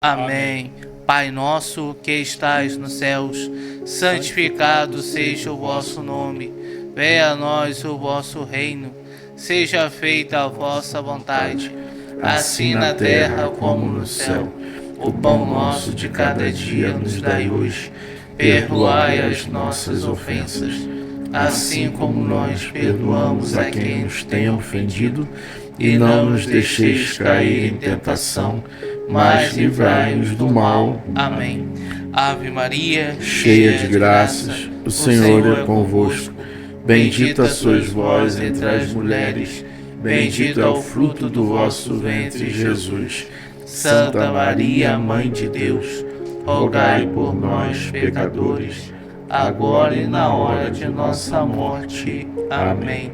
Amém. Pai nosso que estais nos céus, santificado seja o vosso nome. Venha a nós o vosso reino. Seja feita a vossa vontade, assim na terra como no céu. O pão nosso de cada dia nos dai hoje. Perdoai as nossas ofensas, assim como nós perdoamos a quem nos tem ofendido. E não nos deixeis cair em tentação, mas livrai-nos do mal. Amém. Ave Maria, cheia de graças, o Senhor é convosco. Bendita sois vós entre as mulheres, bendito é o fruto do vosso ventre, Jesus. Santa Maria, Mãe de Deus, rogai por nós, pecadores, agora e na hora de nossa morte. Amém.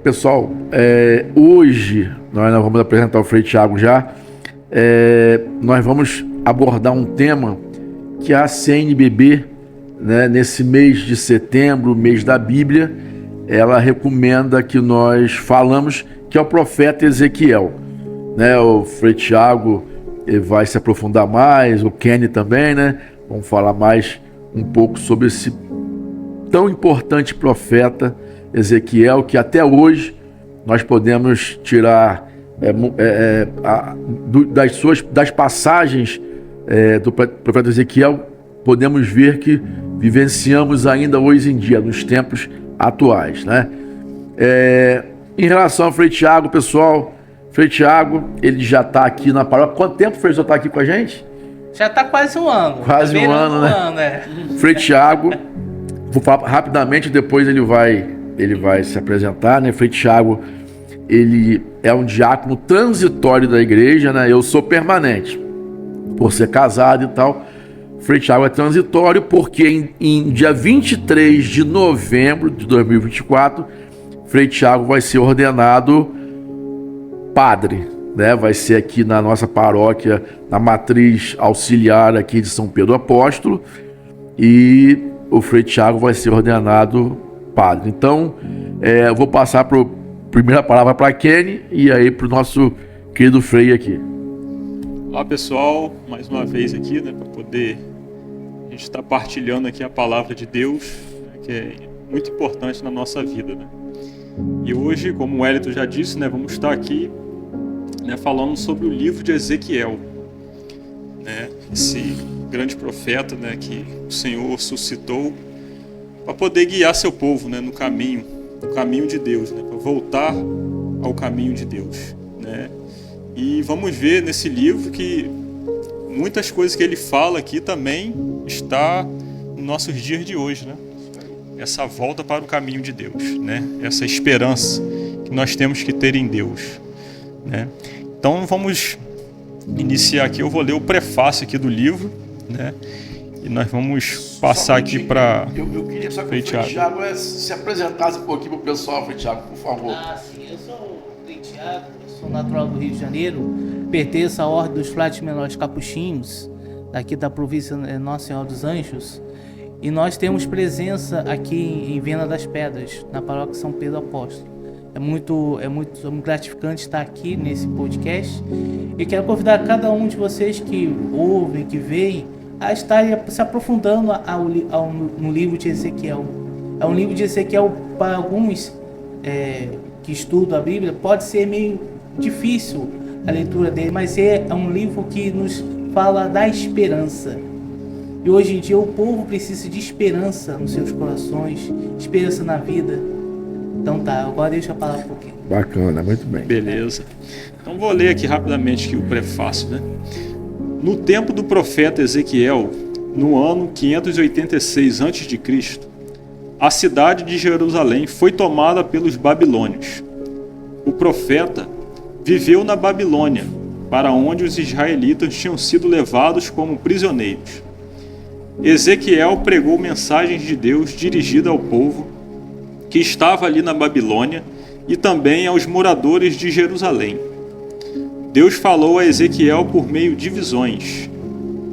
Pessoal, hoje nós vamos apresentar o Frei Tiago já. Nós vamos abordar um tema que a CNBB, né, nesse mês de setembro, mês da Bíblia, ela recomenda que nós falamos, que é o profeta Ezequiel, né? O Frei Tiago vai se aprofundar mais, o Kenny também, né? Vamos falar mais um pouco sobre esse tão importante profeta Ezequiel, que até hoje nós podemos tirar das passagens do profeta Ezequiel, podemos ver que vivenciamos ainda hoje em dia, nos tempos atuais, né? Em relação ao Frei Tiago, pessoal, Frei Tiago, ele já está aqui na paróquia. Quanto tempo o Frei já está aqui com a gente? Já está quase um ano. Quase um ano, né? Frei Tiago, vou falar rapidamente, depois ele vai se apresentar, né? Frei Tiago, ele é um diácono transitório da igreja, né? Eu sou permanente, por ser casado e tal. Frei Tiago é transitório porque em dia 23 de novembro de 2024, Frei Tiago vai ser ordenado padre, né? Vai ser aqui na nossa paróquia, na matriz auxiliar aqui de São Pedro Apóstolo, e o Frei Tiago vai ser ordenado padre. Então, eu vou passar a primeira palavra para Kenny e aí para o nosso querido Frei aqui. Olá pessoal, mais uma vez aqui, né, para poder a gente estar partilhando aqui a palavra de Deus, né, que é muito importante na nossa vida, né? E hoje, como o Wellington já disse, né, vamos estar aqui, né, falando sobre o livro de Ezequiel, né, esse grande profeta, né, que o Senhor suscitou para poder guiar seu povo, né, no caminho de Deus, né, para voltar ao caminho de Deus, né? E vamos ver nesse livro que muitas coisas que ele fala aqui também está nos nossos dias de hoje, né? Essa volta para o caminho de Deus, né? Essa esperança que nós temos que ter em Deus, né? Então vamos iniciar aqui. Eu vou ler o prefácio aqui do livro, né? E nós vamos passar aqui para... Eu queria só que o Frei Tiago se apresentasse um pouquinho para o pessoal, Frei Tiago, por favor. Sim, eu sou o Frei Tiago, sou natural do Rio de Janeiro, pertenço à Ordem dos Frades Menores Capuchinhos, daqui da província Nossa Senhora dos Anjos, e nós temos presença aqui em Viana das Pedras, na paróquia São Pedro Apóstolo. É muito gratificante estar aqui nesse podcast, e quero convidar cada um de vocês que ouvem, que veem, a estar se aprofundando no livro de Ezequiel. É um livro de Ezequiel, para alguns que estudam a Bíblia, pode ser meio difícil a leitura dele, mas é um livro que nos fala da esperança. E hoje em dia o povo precisa de esperança nos seus corações, esperança na vida. Então tá, agora deixa eu falar um pouquinho. Bacana, muito bem. Beleza. Então vou ler aqui rapidamente aqui o prefácio, né? No tempo do profeta Ezequiel, no ano 586 a.C., a cidade de Jerusalém foi tomada pelos babilônios. O profeta viveu na Babilônia, para onde os israelitas tinham sido levados como prisioneiros. Ezequiel pregou mensagens de Deus dirigidas ao povo que estava ali na Babilônia e também aos moradores de Jerusalém. Deus falou a Ezequiel por meio de visões.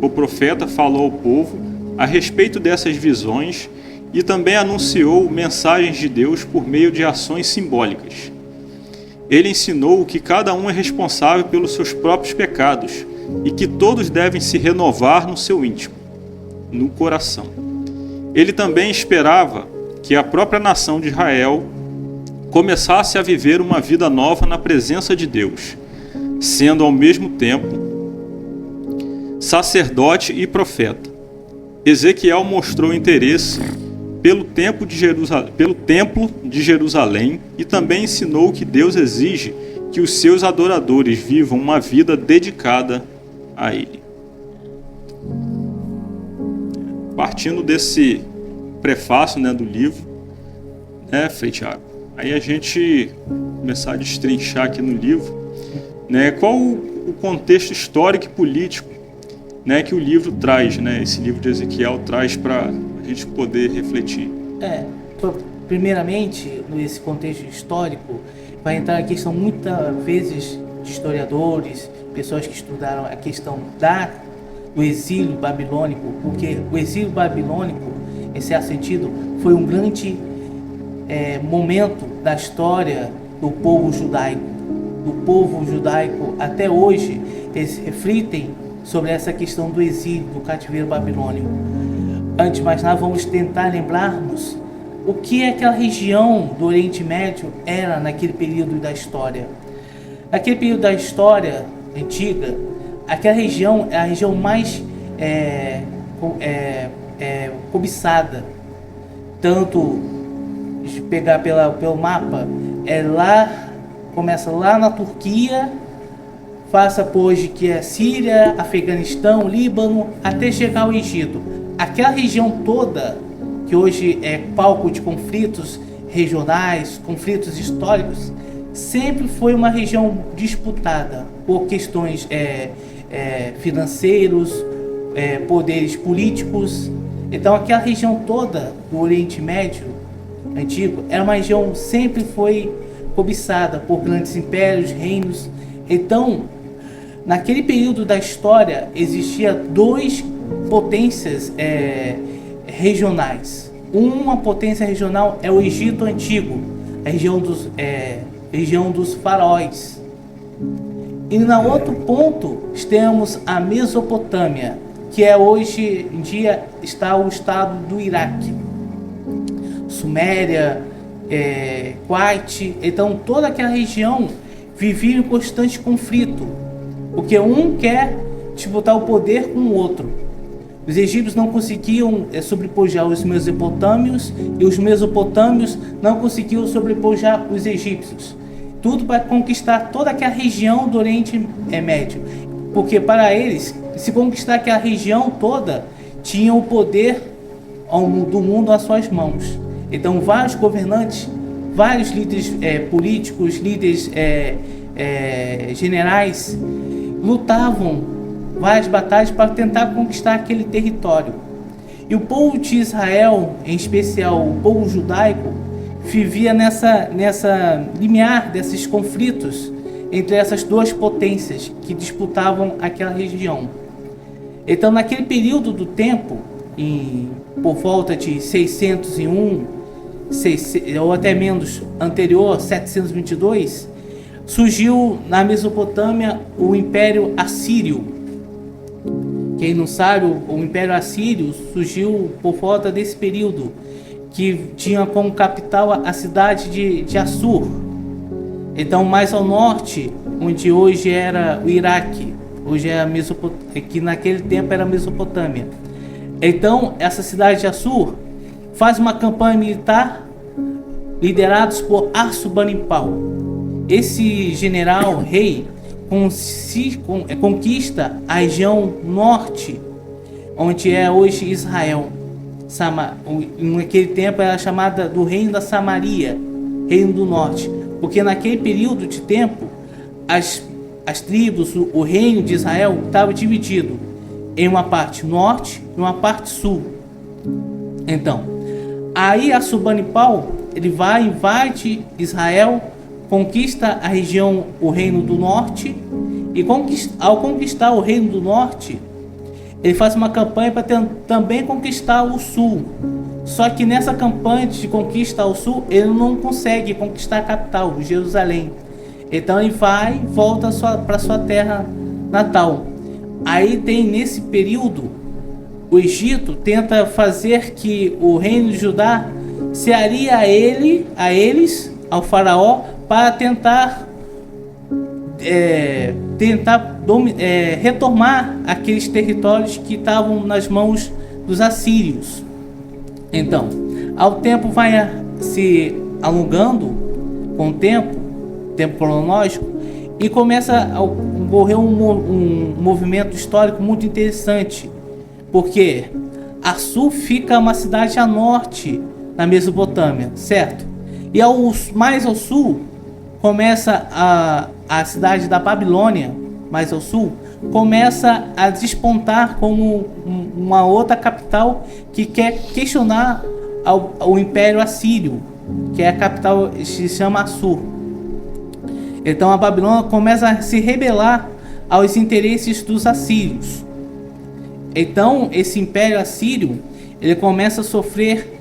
O profeta falou ao povo a respeito dessas visões e também anunciou mensagens de Deus por meio de ações simbólicas. Ele ensinou que cada um é responsável pelos seus próprios pecados, e que todos devem se renovar no seu íntimo, no coração. Ele também esperava que a própria nação de Israel começasse a viver uma vida nova na presença de Deus, sendo ao mesmo tempo sacerdote e profeta. Ezequiel mostrou interesse pelo templo de Jerusalém e também ensinou que Deus exige que os seus adoradores vivam uma vida dedicada a Ele. Partindo desse prefácio, do livro, Frei Tiago, aí a gente começar a destrinchar aqui no livro, qual o contexto histórico e político, que o livro traz, esse livro de Ezequiel traz para a gente poder refletir. Primeiramente, nesse contexto histórico, vai entrar a questão muitas vezes de historiadores, pessoas que estudaram a questão do exílio babilônico, porque o exílio babilônico, em certo sentido, foi um grande momento da história do povo judaico. Do povo judaico até hoje, eles refletem sobre essa questão do exílio, do cativeiro babilônico. Antes de mais nada, vamos tentar lembrarmos o que aquela região do Oriente Médio era naquele período da história. Naquele período da história antiga, aquela região é a região mais cobiçada. Tanto, se pegar pelo mapa, começa lá na Turquia, passa por hoje que é Síria, Afeganistão, Líbano, até chegar ao Egito. Aquela região toda, que hoje é palco de conflitos regionais, conflitos históricos, sempre foi uma região disputada por questões financeiros, poderes políticos. Então aquela região toda do Oriente Médio antigo era uma região que sempre foi cobiçada por grandes impérios, reinos. Então, naquele período da história, existia duas potências regionais. Uma potência regional é o Egito Antigo, a região dos faraós. E no outro ponto, temos a Mesopotâmia, que hoje em dia está o estado do Iraque. Suméria, Kuwait, então toda aquela região vivia em constante conflito, porque um quer disputar o poder com o outro. Os egípcios não conseguiam sobrepujar os mesopotâmios e os mesopotâmios não conseguiam sobrepujar os egípcios. Tudo para conquistar toda aquela região do Oriente Médio, porque para eles, se conquistar aquela região toda, tinham o poder do mundo às suas mãos. Então vários governantes, vários líderes políticos, líderes generais, lutavam várias batalhas para tentar conquistar aquele território. E o povo de Israel, em especial o povo judaico, vivia nessa limiar desses conflitos entre essas duas potências que disputavam aquela região. Então, naquele período do tempo, por volta de 601, ou até menos anterior, 722, surgiu na Mesopotâmia o Império Assírio. Quem não sabe, o Império Assírio surgiu por volta desse período, que tinha como capital a cidade de Assur. Então, mais ao norte, onde hoje era o Iraque, hoje é a Mesopotâmia, que naquele tempo era a Mesopotâmia. Então, essa cidade de Assur faz uma campanha militar liderados por Assurbanipal. Esse general, rei, conquista a região norte, onde é hoje Israel. Naquele tempo era chamada do Reino da Samaria, Reino do Norte, porque naquele período de tempo as tribos, o reino de Israel estava dividido em uma parte norte e uma parte sul. Então, aí Assurbanipal, ele invade Israel, conquista a região, o reino do norte, e ao conquistar o reino do norte, ele faz uma campanha para também conquistar o sul. Só que nessa campanha de conquista ao sul, ele não consegue conquistar a capital, Jerusalém. Então ele volta para sua terra natal. aí tem nesse período, o Egito tenta fazer que o reino de Judá se alie a eles, ao faraó, para tentar retomar aqueles territórios que estavam nas mãos dos assírios. Então, ao tempo vai se alongando com o tempo cronológico, e começa a ocorrer um movimento histórico muito interessante, porque Assur fica uma cidade a norte na Mesopotâmia, certo? E mais ao sul começa a cidade da Babilônia, mais ao sul, começa a despontar como uma outra capital que quer questionar o Império Assírio, que é a capital, se chama Assur. Então a Babilônia começa a se rebelar aos interesses dos assírios. Então esse Império Assírio, ele começa a sofrer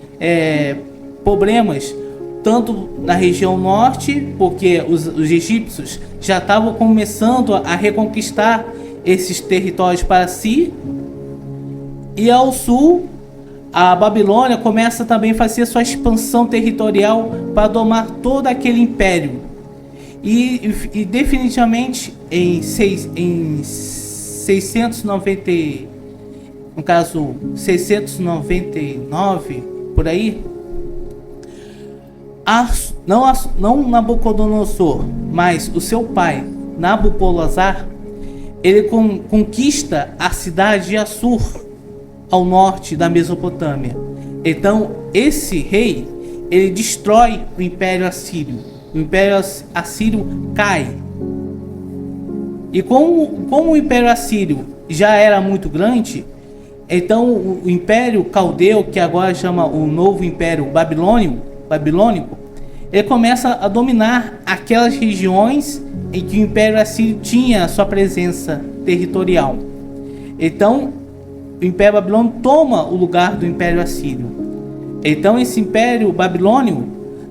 problemas tanto na região norte, porque os egípcios já estavam começando a reconquistar esses territórios para si, e ao sul a Babilônia começa também a fazer sua expansão territorial para domar todo aquele império. E definitivamente em 699 por aí, não Nabucodonosor, mas o seu pai Nabopolassar, ele conquista a cidade de Assur ao norte da Mesopotâmia. Então esse rei, ele destrói o Império Assírio. O Império Assírio cai. E como o Império Assírio já era muito grande, então o Império Caldeu, que agora chama o novo Império Babilônico, ele começa a dominar aquelas regiões em que o Império Assírio tinha sua presença territorial. Então o Império Babilônico toma o lugar do Império Assírio. Então esse Império Babilônico,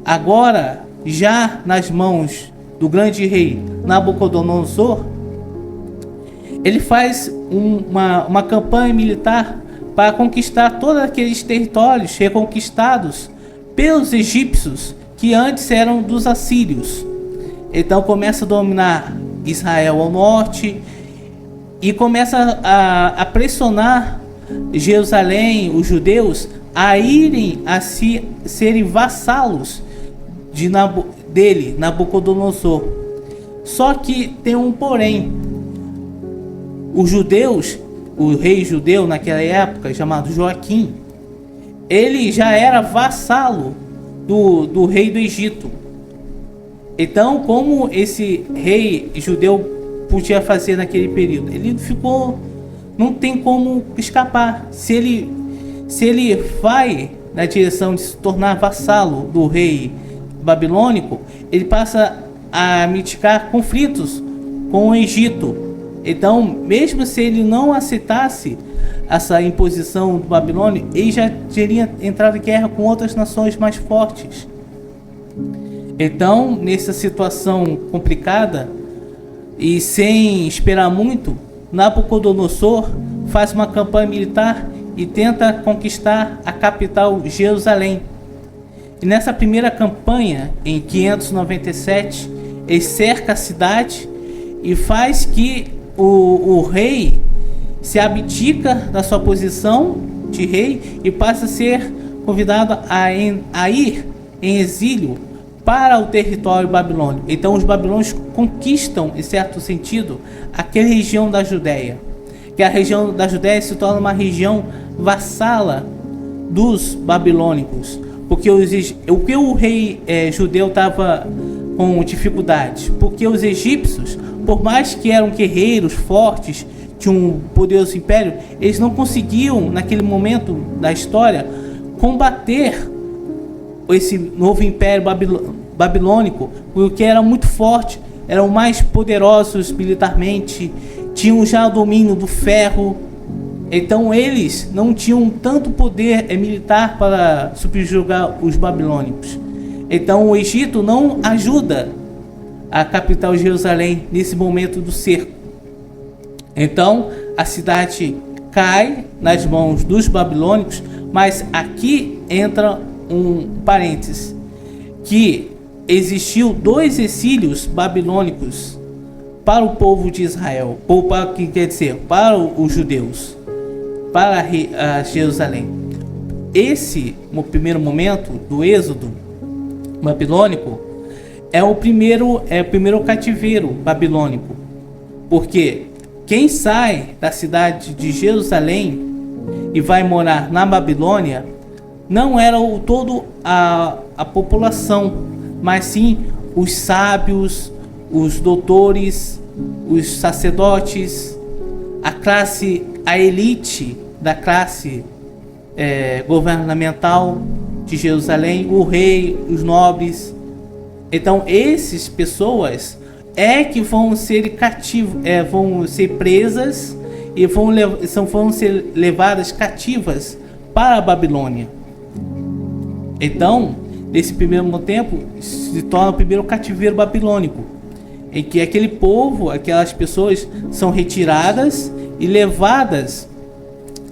agora já nas mãos do grande rei Nabucodonosor, ele faz uma campanha militar para conquistar todos aqueles territórios reconquistados pelos egípcios, que antes eram dos assírios. Então começa a dominar Israel ao norte e começa a pressionar Jerusalém, os judeus, a irem a serem vassalos dele, Nabucodonosor. Só que tem um porém. Os judeus, o rei judeu naquela época, chamado Joaquim, ele já era vassalo do rei do Egito. Então, como esse rei judeu podia fazer naquele período? Ele ficou, não tem como escapar. Se ele vai na direção de se tornar vassalo do rei babilônico, ele passa a mitigar conflitos com o Egito. Então, mesmo se ele não aceitasse essa imposição do Babilônia, ele já teria entrado em guerra com outras nações mais fortes. Então, nessa situação complicada e sem esperar muito, Nabucodonosor faz uma campanha militar e tenta conquistar a capital Jerusalém. E nessa primeira campanha, em 597, ele cerca a cidade e faz que o rei se abdica da sua posição de rei e passa a ser convidado a ir em exílio para o território babilônico. Então os babilônios conquistam, em certo sentido, aquela região da Judéia, que a região da Judéia se torna uma região vassala dos babilônicos, porque o rei judeu estava com dificuldades, porque os egípcios, por mais que eram guerreiros fortes, tinham um poderoso império, eles não conseguiam, naquele momento da história, combater esse novo império babilônico, porque era muito forte, eram mais poderosos militarmente, tinham já o domínio do ferro. Então eles não tinham tanto poder militar para subjugar os babilônicos. Então o Egito não ajuda a capital Jerusalém nesse momento do cerco. Então a cidade cai nas mãos dos babilônicos, mas aqui entra um parênteses, que existiu 2 exílios babilônicos para o povo de Israel, ou para, que quer dizer, para os judeus, para Jerusalém. Esse, no primeiro momento do êxodo babilônico, é o primeiro cativeiro babilônico, porque quem sai da cidade de Jerusalém e vai morar na Babilônia não era toda a população, mas sim os sábios, os doutores, os sacerdotes, a elite da classe governamental de Jerusalém, o rei, os nobres. Então, essas pessoas que vão ser cativos, vão ser presas e vão ser levadas cativas para a Babilônia. Então, nesse primeiro tempo, se torna o primeiro cativeiro babilônico, em que aquele povo, aquelas pessoas são retiradas e levadas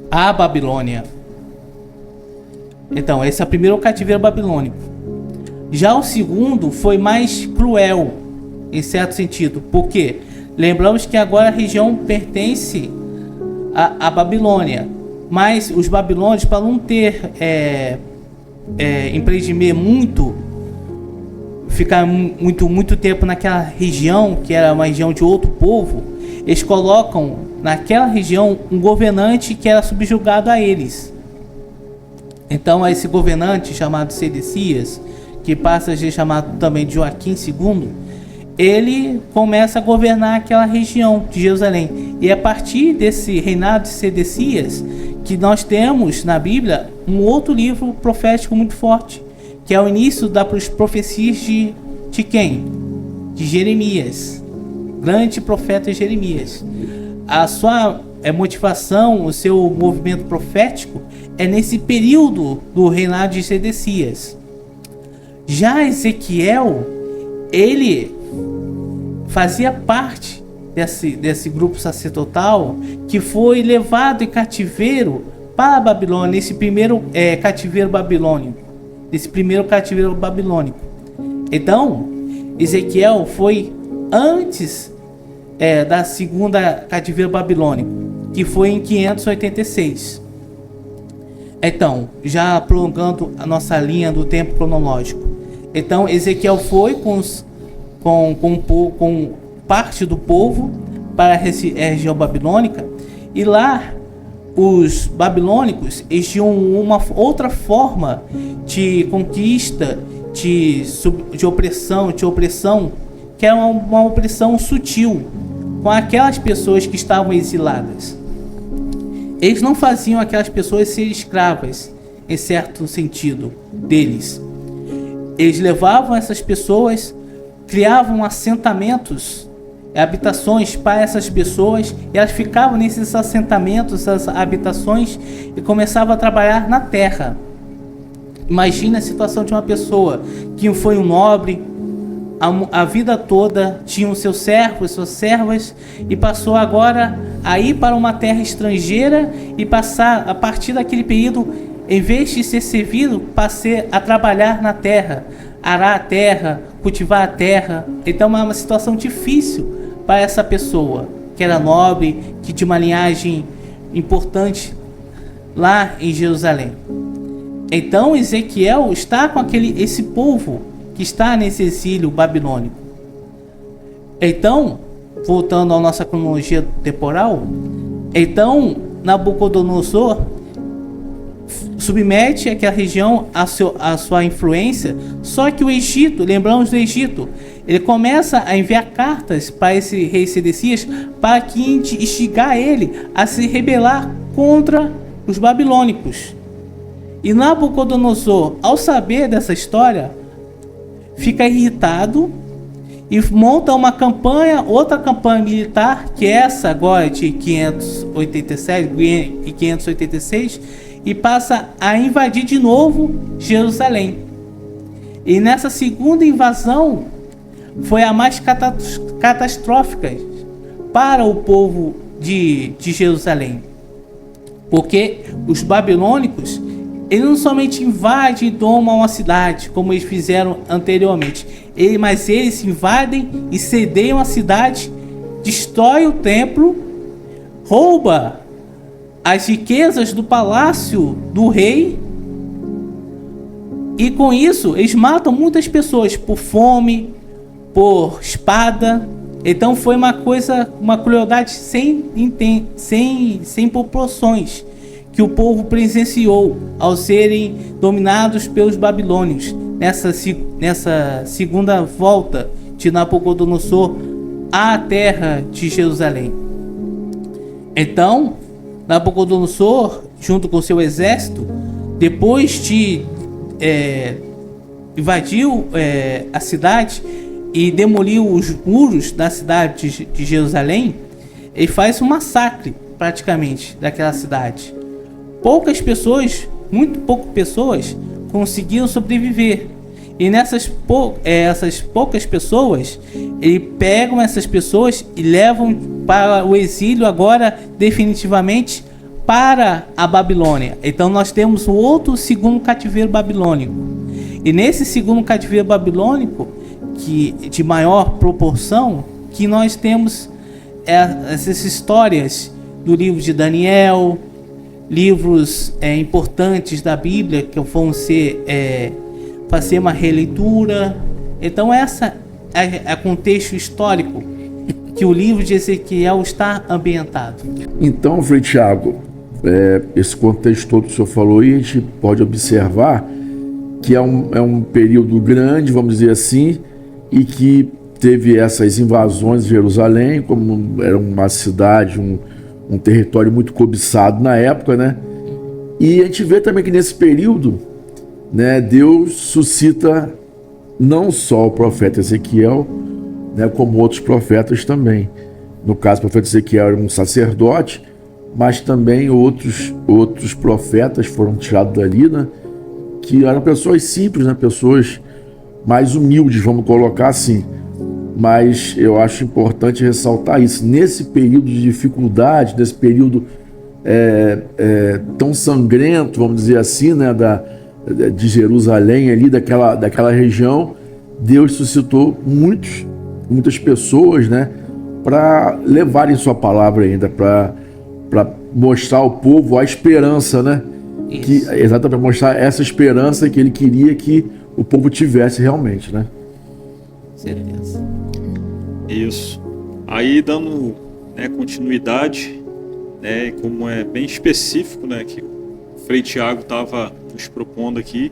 à Babilônia. Então, esse é o primeiro cativeiro babilônico. Já o segundo foi mais cruel, em certo sentido, porque lembramos que agora a região pertence à Babilônia, mas os babilônios, para não ter empreendimento ficar muito tempo naquela região, que era uma região de outro povo, eles colocam naquela região um governante que era subjugado a eles. Então esse governante chamado Sedecias, que passa a ser chamado também de Joaquim II, ele começa a governar aquela região de Jerusalém. E é a partir desse reinado de Sedecias que nós temos na Bíblia um outro livro profético muito forte, que é o início das profecias de quem? De Jeremias, grande profeta Jeremias. A sua motivação, o seu movimento profético é nesse período do reinado de Sedecias. Já Ezequiel, ele fazia parte desse grupo sacerdotal que foi levado em cativeiro para a Babilônia, nesse primeiro cativeiro babilônico. Então, Ezequiel foi antes da segunda cativeiro babilônico, que foi em 586. Então, já prolongando a nossa linha do tempo cronológico. Então, Ezequiel foi com parte do povo para a região babilônica, e lá os babilônicos eles tinham uma outra forma de conquista, de opressão, que era uma opressão sutil com aquelas pessoas que estavam exiladas. Eles não faziam aquelas pessoas ser escravas, em certo sentido deles. Eles levavam essas pessoas, criavam assentamentos, habitações para essas pessoas, e elas ficavam nesses assentamentos, essas habitações, e começavam a trabalhar na terra. Imagina a situação de uma pessoa que foi um nobre, a vida toda tinha os seus servos, suas servas, e passou agora a ir para uma terra estrangeira e passar, a partir daquele período, em vez de ser servido, passar a trabalhar na terra, arar a terra, cultivar a terra. Então é uma situação difícil para essa pessoa, que era nobre, que tinha uma linhagem importante lá em Jerusalém. Então Ezequiel está com esse povo que está nesse exílio babilônico. Então, voltando à nossa cronologia temporal, então Nabucodonosor submete aquela região à sua influência. Só que o Egito, lembramos do Egito, ele começa a enviar cartas para esse rei Sedecias para que instigar ele a se rebelar contra os babilônicos. E Nabucodonosor, ao saber dessa história, fica irritado e monta uma campanha, outra campanha militar, que é essa agora de 587 e 586, e passa a invadir de novo Jerusalém. E nessa segunda invasão foi a mais catastrófica para o povo de Jerusalém. Porque os babilônicos, eles não somente invadem e tomam uma cidade, como eles fizeram anteriormente, mas eles invadem e cedeiam a cidade, destrói o templo, rouba as riquezas do palácio do rei, e com isso eles matam muitas pessoas por fome, por espada. Então foi uma crueldade sem proporções que o povo presenciou ao serem dominados pelos babilônios nessa segunda volta de Nabucodonosor à terra de Jerusalém. Então Nabucodonosor, junto com seu exército, depois de invadiu a cidade e demoliu os muros da cidade de Jerusalém, ele faz um massacre praticamente daquela cidade. Poucas pessoas, muito poucas pessoas, conseguiram sobreviver. E essas poucas pessoas, eles pegam essas pessoas e levam para o exílio agora definitivamente para a Babilônia. Então nós temos o outro segundo cativeiro babilônico. E nesse segundo cativeiro babilônico, que de maior proporção, que nós temos essas histórias do livro de Daniel, livros importantes da Bíblia que vão fazer uma releitura. Então essa é o contexto histórico que o livro de Ezequiel está ambientado. Então, Frei Tiago, esse contexto todo que o senhor falou, e a gente pode observar que é um período grande, vamos dizer assim, e que teve essas invasões de Jerusalém, como era uma cidade, um território muito cobiçado na época, né? E a gente vê também que nesse período, né, Deus suscita não só o profeta Ezequiel, né, como outros profetas também. No caso, o profeta Ezequiel era um sacerdote, mas também outros profetas foram tirados dali, né, que eram pessoas simples, né, pessoas mais humildes, vamos colocar assim. Mas eu acho importante ressaltar isso. Nesse período de dificuldade, nesse período tão sangrento, vamos dizer assim, né, de Jerusalém, ali daquela região, Deus suscitou muitas pessoas, né, para levarem sua palavra ainda, para mostrar ao povo a esperança, né? Exatamente, para mostrar essa esperança que ele queria que o povo tivesse realmente, né? Certeza. Isso. Aí dando continuidade, né, como é bem específico, né, que o Frei Tiago estava nos propondo aqui,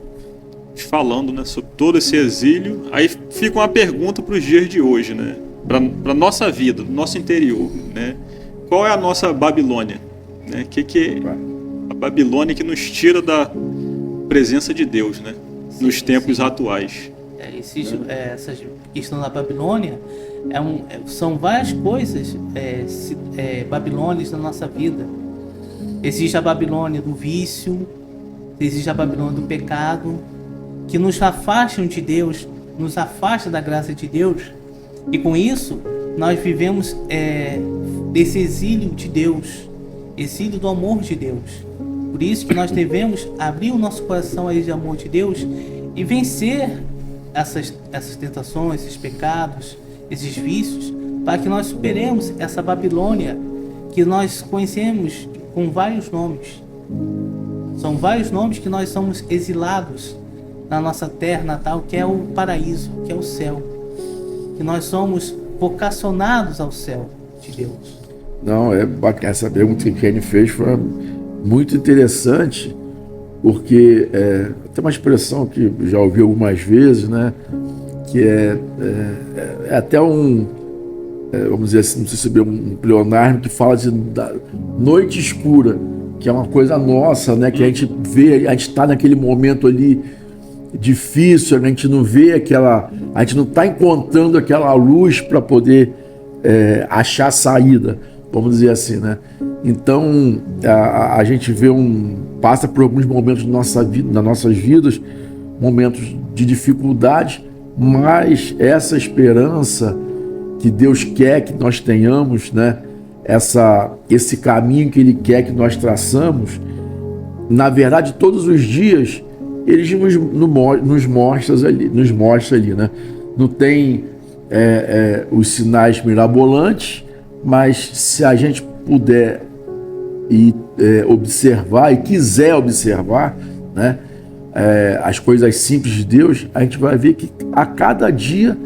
falando, né, sobre todo esse exílio. Aí fica uma pergunta para os dias de hoje, né, para nossa vida, do nosso interior, né? Qual é a nossa Babilônia, né? Que é a Babilônia que nos tira da presença de Deus, né, nos tempos atuais? Essa questão da Babilônia são várias coisas babilônias na nossa vida. Existe a Babilônia do vício, existe a Babilônia do pecado, que nos afastam de Deus, nos afasta da graça de Deus, e com isso nós vivemos desse exílio de Deus, exílio do amor de Deus. Por isso que nós devemos abrir o nosso coração a esse amor de Deus e vencer essas tentações, esses pecados, esses vícios, para que nós superemos essa Babilônia que nós conhecemos com vários nomes. São vários nomes que nós somos exilados na nossa terra natal, que é o paraíso, que é o céu. Que nós somos vocacionados ao céu de Deus. Não, essa pergunta que o Kenny fez foi muito interessante, porque tem uma expressão que já ouvi algumas vezes, né, que é até vamos dizer assim, não sei se é um pleonasmo, que fala da noite escura, que é uma coisa nossa, né, que a gente vê, a gente está naquele momento ali difícil, a gente não vê a gente não está encontrando aquela luz para poder achar saída, vamos dizer assim, né? Então a gente passa por alguns momentos nas nossas vidas, momentos de dificuldade, mas essa esperança que Deus quer que nós tenhamos, né, esse caminho que Ele quer que nós traçamos, na verdade, todos os dias, Ele nos mostra ali, né? Não tem os sinais mirabolantes, mas se a gente puder observar e quiser observar, né, as coisas simples de Deus, a gente vai ver que a cada dia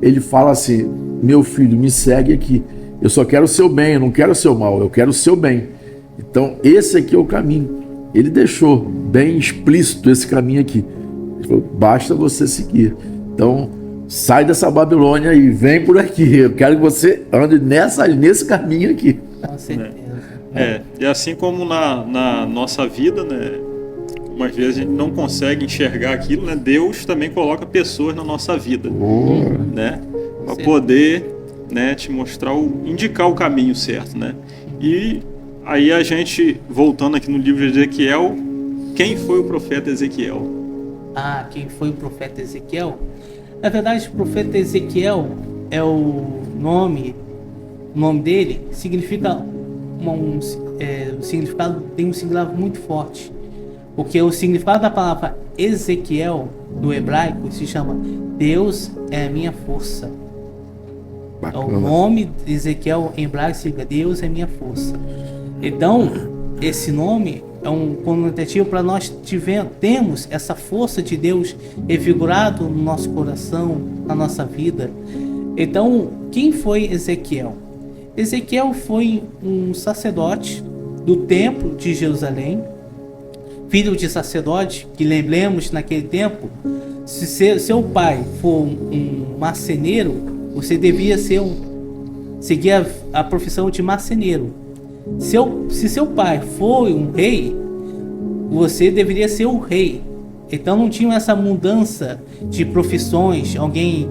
Ele fala assim: meu filho, me segue aqui, eu só quero o seu bem, eu não quero o seu mal, eu quero o seu bem. Então esse aqui é o caminho. Ele deixou bem explícito esse caminho aqui. Ele falou: basta você seguir. Então sai dessa Babilônia e vem por aqui, eu quero que você ande nesse caminho aqui. Com certeza. E assim como na nossa vida, né, umas vezes a gente não consegue enxergar aquilo, né? Deus também coloca pessoas na nossa vida, né? Para poder, né, te mostrar, indicar o caminho certo, né? E aí a gente, voltando aqui no livro de Ezequiel, quem foi o profeta Ezequiel? Quem foi o profeta Ezequiel? Na verdade, o profeta Ezequiel é o nome dele significa o significado tem um significado muito forte, porque o significado da palavra Ezequiel no hebraico se chama Deus é a minha força. Bacana. O nome de Ezequiel em hebraico significa Deus é minha força. Então esse nome é um conotativo para nós temos essa força de Deus revigorado no nosso coração, na nossa vida. Então, quem foi Ezequiel? Ezequiel foi um sacerdote do templo de Jerusalém, filho de sacerdote, que lembremos naquele tempo, se seu pai for um marceneiro, você devia seguir a profissão de marceneiro. Se seu pai foi um rei, você deveria ser o rei. Então não tinha essa mudança de profissões. Alguém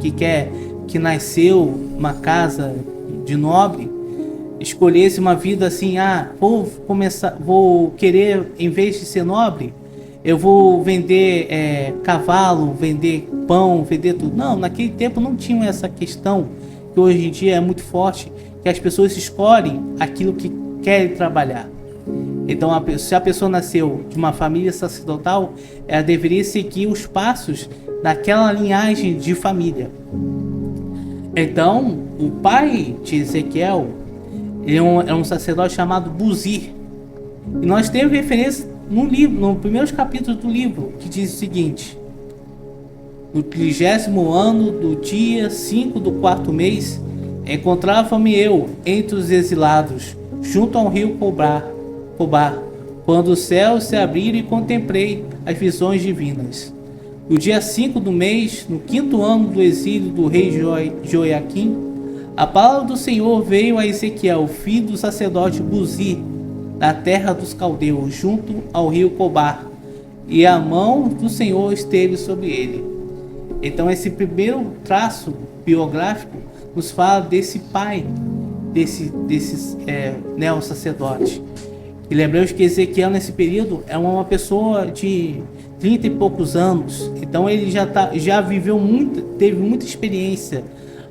que nasceu numa casa de nobre, escolhesse uma vida assim: vou querer, em vez de ser nobre, eu vou vender cavalo, vender pão, vender tudo. Não, naquele tempo não tinha essa questão, que hoje em dia é muito forte, que as pessoas escolhem aquilo que querem trabalhar. Então, se a pessoa nasceu de uma família sacerdotal, ela deveria seguir os passos daquela linhagem de família. Então, o pai de Ezequiel é um sacerdote chamado Buzi. E nós temos referência no livro, no primeiros capítulos do livro, que diz o seguinte: no 30º ano do dia 5 do 4º mês, encontrava-me eu entre os exilados, junto ao rio Cobar, quando os céus se abriram e contemplei as visões divinas. No dia 5 do mês, no 5º ano do exílio do rei Joiaquim, a palavra do Senhor veio a Ezequiel, filho do sacerdote Buzi, na terra dos caldeus, junto ao rio Cobar, e a mão do Senhor esteve sobre ele. Então esse primeiro traço biográfico nos fala desse pai, desse neo-sacerdote. E lembramos que Ezequiel nesse período é uma pessoa de 30 e poucos anos. Então ele já viveu muito, teve muita experiência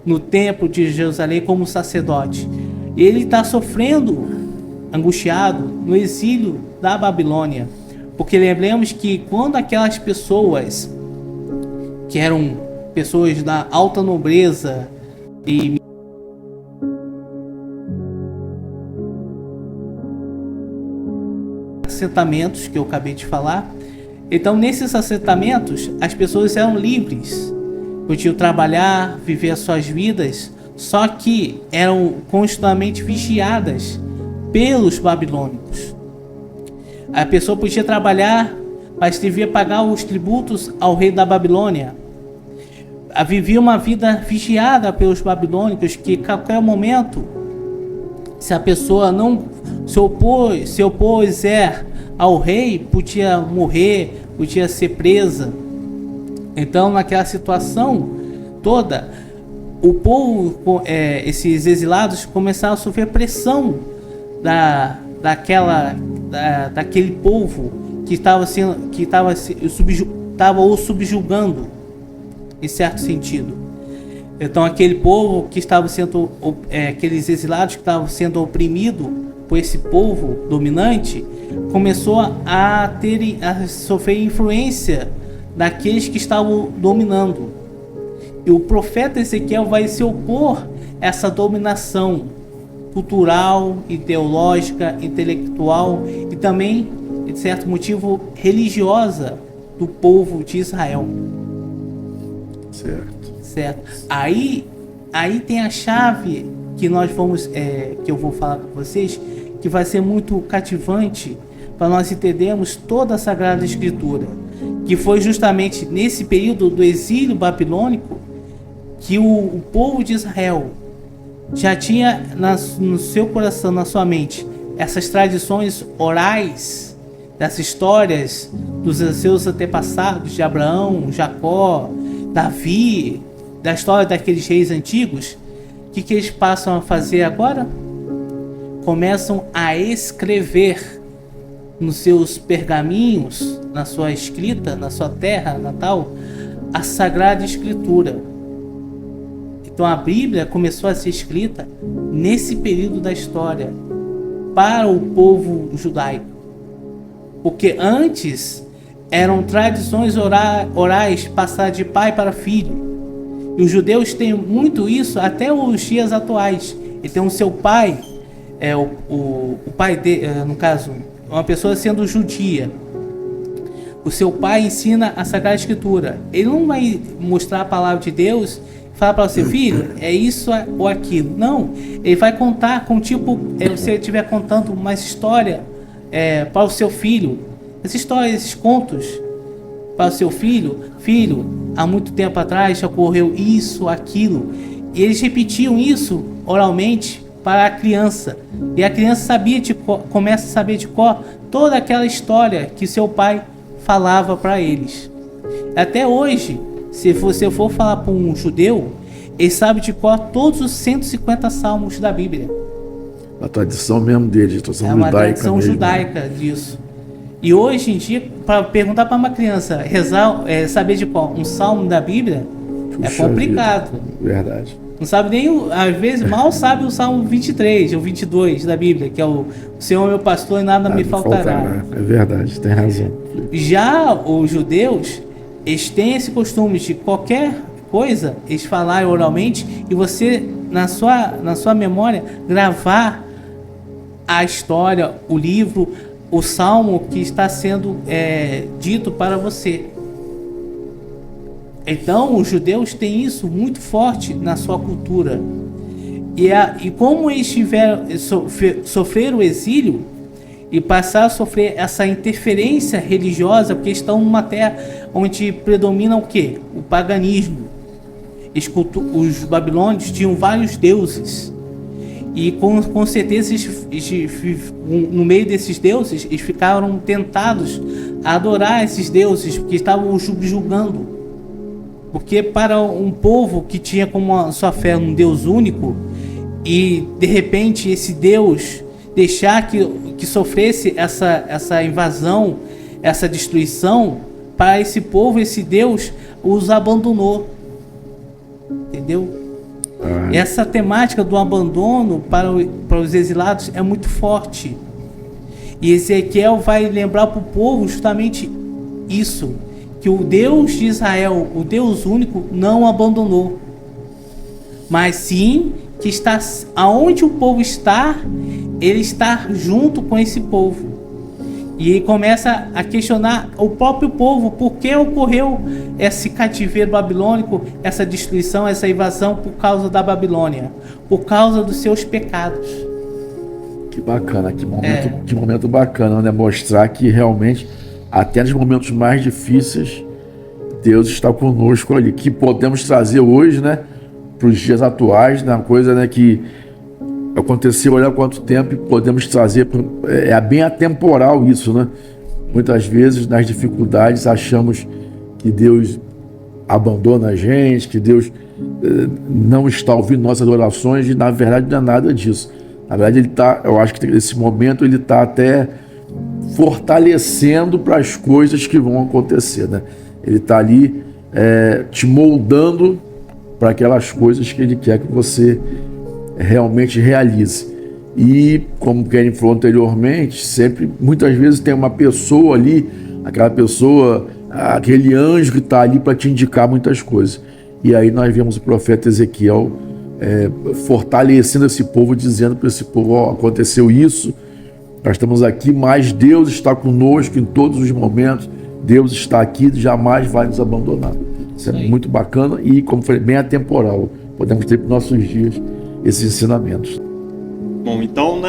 no templo de Jerusalém como sacerdote. Ele está sofrendo, angustiado, no exílio da Babilônia. Porque lembramos que quando aquelas pessoas que eram pessoas da alta nobreza e assentamentos que eu acabei de falar, então nesses assentamentos as pessoas eram livres, podiam trabalhar, viver as suas vidas, só que eram constantemente vigiadas pelos babilônicos. A pessoa podia trabalhar, mas devia pagar os tributos ao rei da Babilônia. Vivia uma vida vigiada pelos babilônicos, que a qualquer momento, se a pessoa não se opuser ao rei, podia morrer, podia ser presa. Então, naquela situação toda, o povo, esses exilados, começaram a sofrer pressão daquele povo que estava o subjugando, em certo sentido. Então aquele povo que estava sendo, aqueles exilados que estavam sendo oprimidos por esse povo dominante, começou a sofrer influência daqueles que estavam dominando. E o profeta Ezequiel vai se opor a essa dominação cultural, ideológica, intelectual e também, de certo motivo, religiosa do povo de Israel. Certo. Aí tem a chave que nós vamos, que eu vou falar com vocês, que vai ser muito cativante para nós entendermos toda a Sagrada Escritura, que foi justamente nesse período do exílio babilônico que o povo de Israel já tinha no seu coração, na sua mente, essas tradições orais, dessas histórias dos seus antepassados, de Abraão, Jacó, Davi, da história daqueles reis antigos. O que eles passam a fazer agora? Começam a escrever nos seus pergaminhos, na sua escrita, na sua terra natal, a Sagrada Escritura. Então a Bíblia começou a ser escrita nesse período da história para o povo judaico. Porque antes eram tradições orais passadas de pai para filho. E os judeus têm muito isso até os dias atuais. Ele tem o seu pai, o pai dele, no caso, uma pessoa sendo judia. O seu pai ensina a Sagrada Escritura. Ele não vai mostrar a palavra de Deus e falar para você, filho, é isso ou aquilo. Não, ele vai contar com você estiver contando uma história para o seu filho. Essa história, esses contos para o seu filho, há muito tempo atrás ocorreu isso, aquilo. E eles repetiam isso oralmente para a criança. E a criança começa a saber de cor toda aquela história que seu pai falava para eles. Até hoje, se você for falar para um judeu, ele sabe de cor todos os 150 salmos da Bíblia. A tradição mesmo deles, é uma tradição judaica disso. E hoje em dia, para perguntar para uma criança saber de qual um salmo da Bíblia, é complicado. Verdade. Não sabe nem, às vezes, mal sabe o Salmo 23 ou 22 da Bíblia, que é o Senhor meu pastor e nada me faltará. É verdade, tem razão. Já os judeus, eles têm esse costume de qualquer coisa, eles falarem oralmente e você, na sua memória, gravar a história, o livro, o salmo que está sendo dito para você. Então os judeus têm isso muito forte na sua cultura. E como eles sofreram o exílio e passaram a sofrer essa interferência religiosa, porque estão numa terra onde predomina o quê? O paganismo. Os babilônios tinham vários deuses. E com certeza, no meio desses deuses, eles ficaram tentados a adorar esses deuses, porque estavam subjugando. Porque para um povo que tinha como a sua fé um Deus único, e de repente esse Deus deixar que sofresse essa invasão, essa destruição, para esse povo, esse Deus os abandonou. Entendeu? Essa temática do abandono para os exilados é muito forte. E Ezequiel vai lembrar para o povo justamente isso, que o Deus de Israel, o Deus único, não abandonou, mas sim que está aonde o povo está, ele está junto com esse povo. E ele começa a questionar o próprio povo, por que ocorreu esse cativeiro babilônico, essa destruição, essa invasão por causa da Babilônia, por causa dos seus pecados. Que bacana, que momento bacana, né? Mostrar que realmente, até nos momentos mais difíceis, Deus está conosco ali, que podemos trazer hoje, né, para os dias atuais, né, uma coisa, né, que aconteceu, olha quanto tempo, e podemos trazer, é bem atemporal isso, né? Muitas vezes, nas dificuldades, achamos que Deus abandona a gente, que Deus não está ouvindo nossas orações, e na verdade não é nada disso. Na verdade, eu acho que nesse momento ele está até fortalecendo para as coisas que vão acontecer, né? Ele está ali te moldando para aquelas coisas que Ele quer que você realmente realize. E, como o Kenny falou anteriormente, sempre, muitas vezes tem uma pessoa ali, aquela pessoa, aquele anjo que está ali para te indicar muitas coisas. E aí nós vemos o profeta Ezequiel fortalecendo esse povo, dizendo para esse povo: ó, aconteceu isso, nós estamos aqui, mas Deus está conosco em todos os momentos, Deus está aqui, jamais vai nos abandonar. Isso é muito bacana e, como falei, bem atemporal. Podemos ter para os nossos dias esses ensinamentos. Bom, então,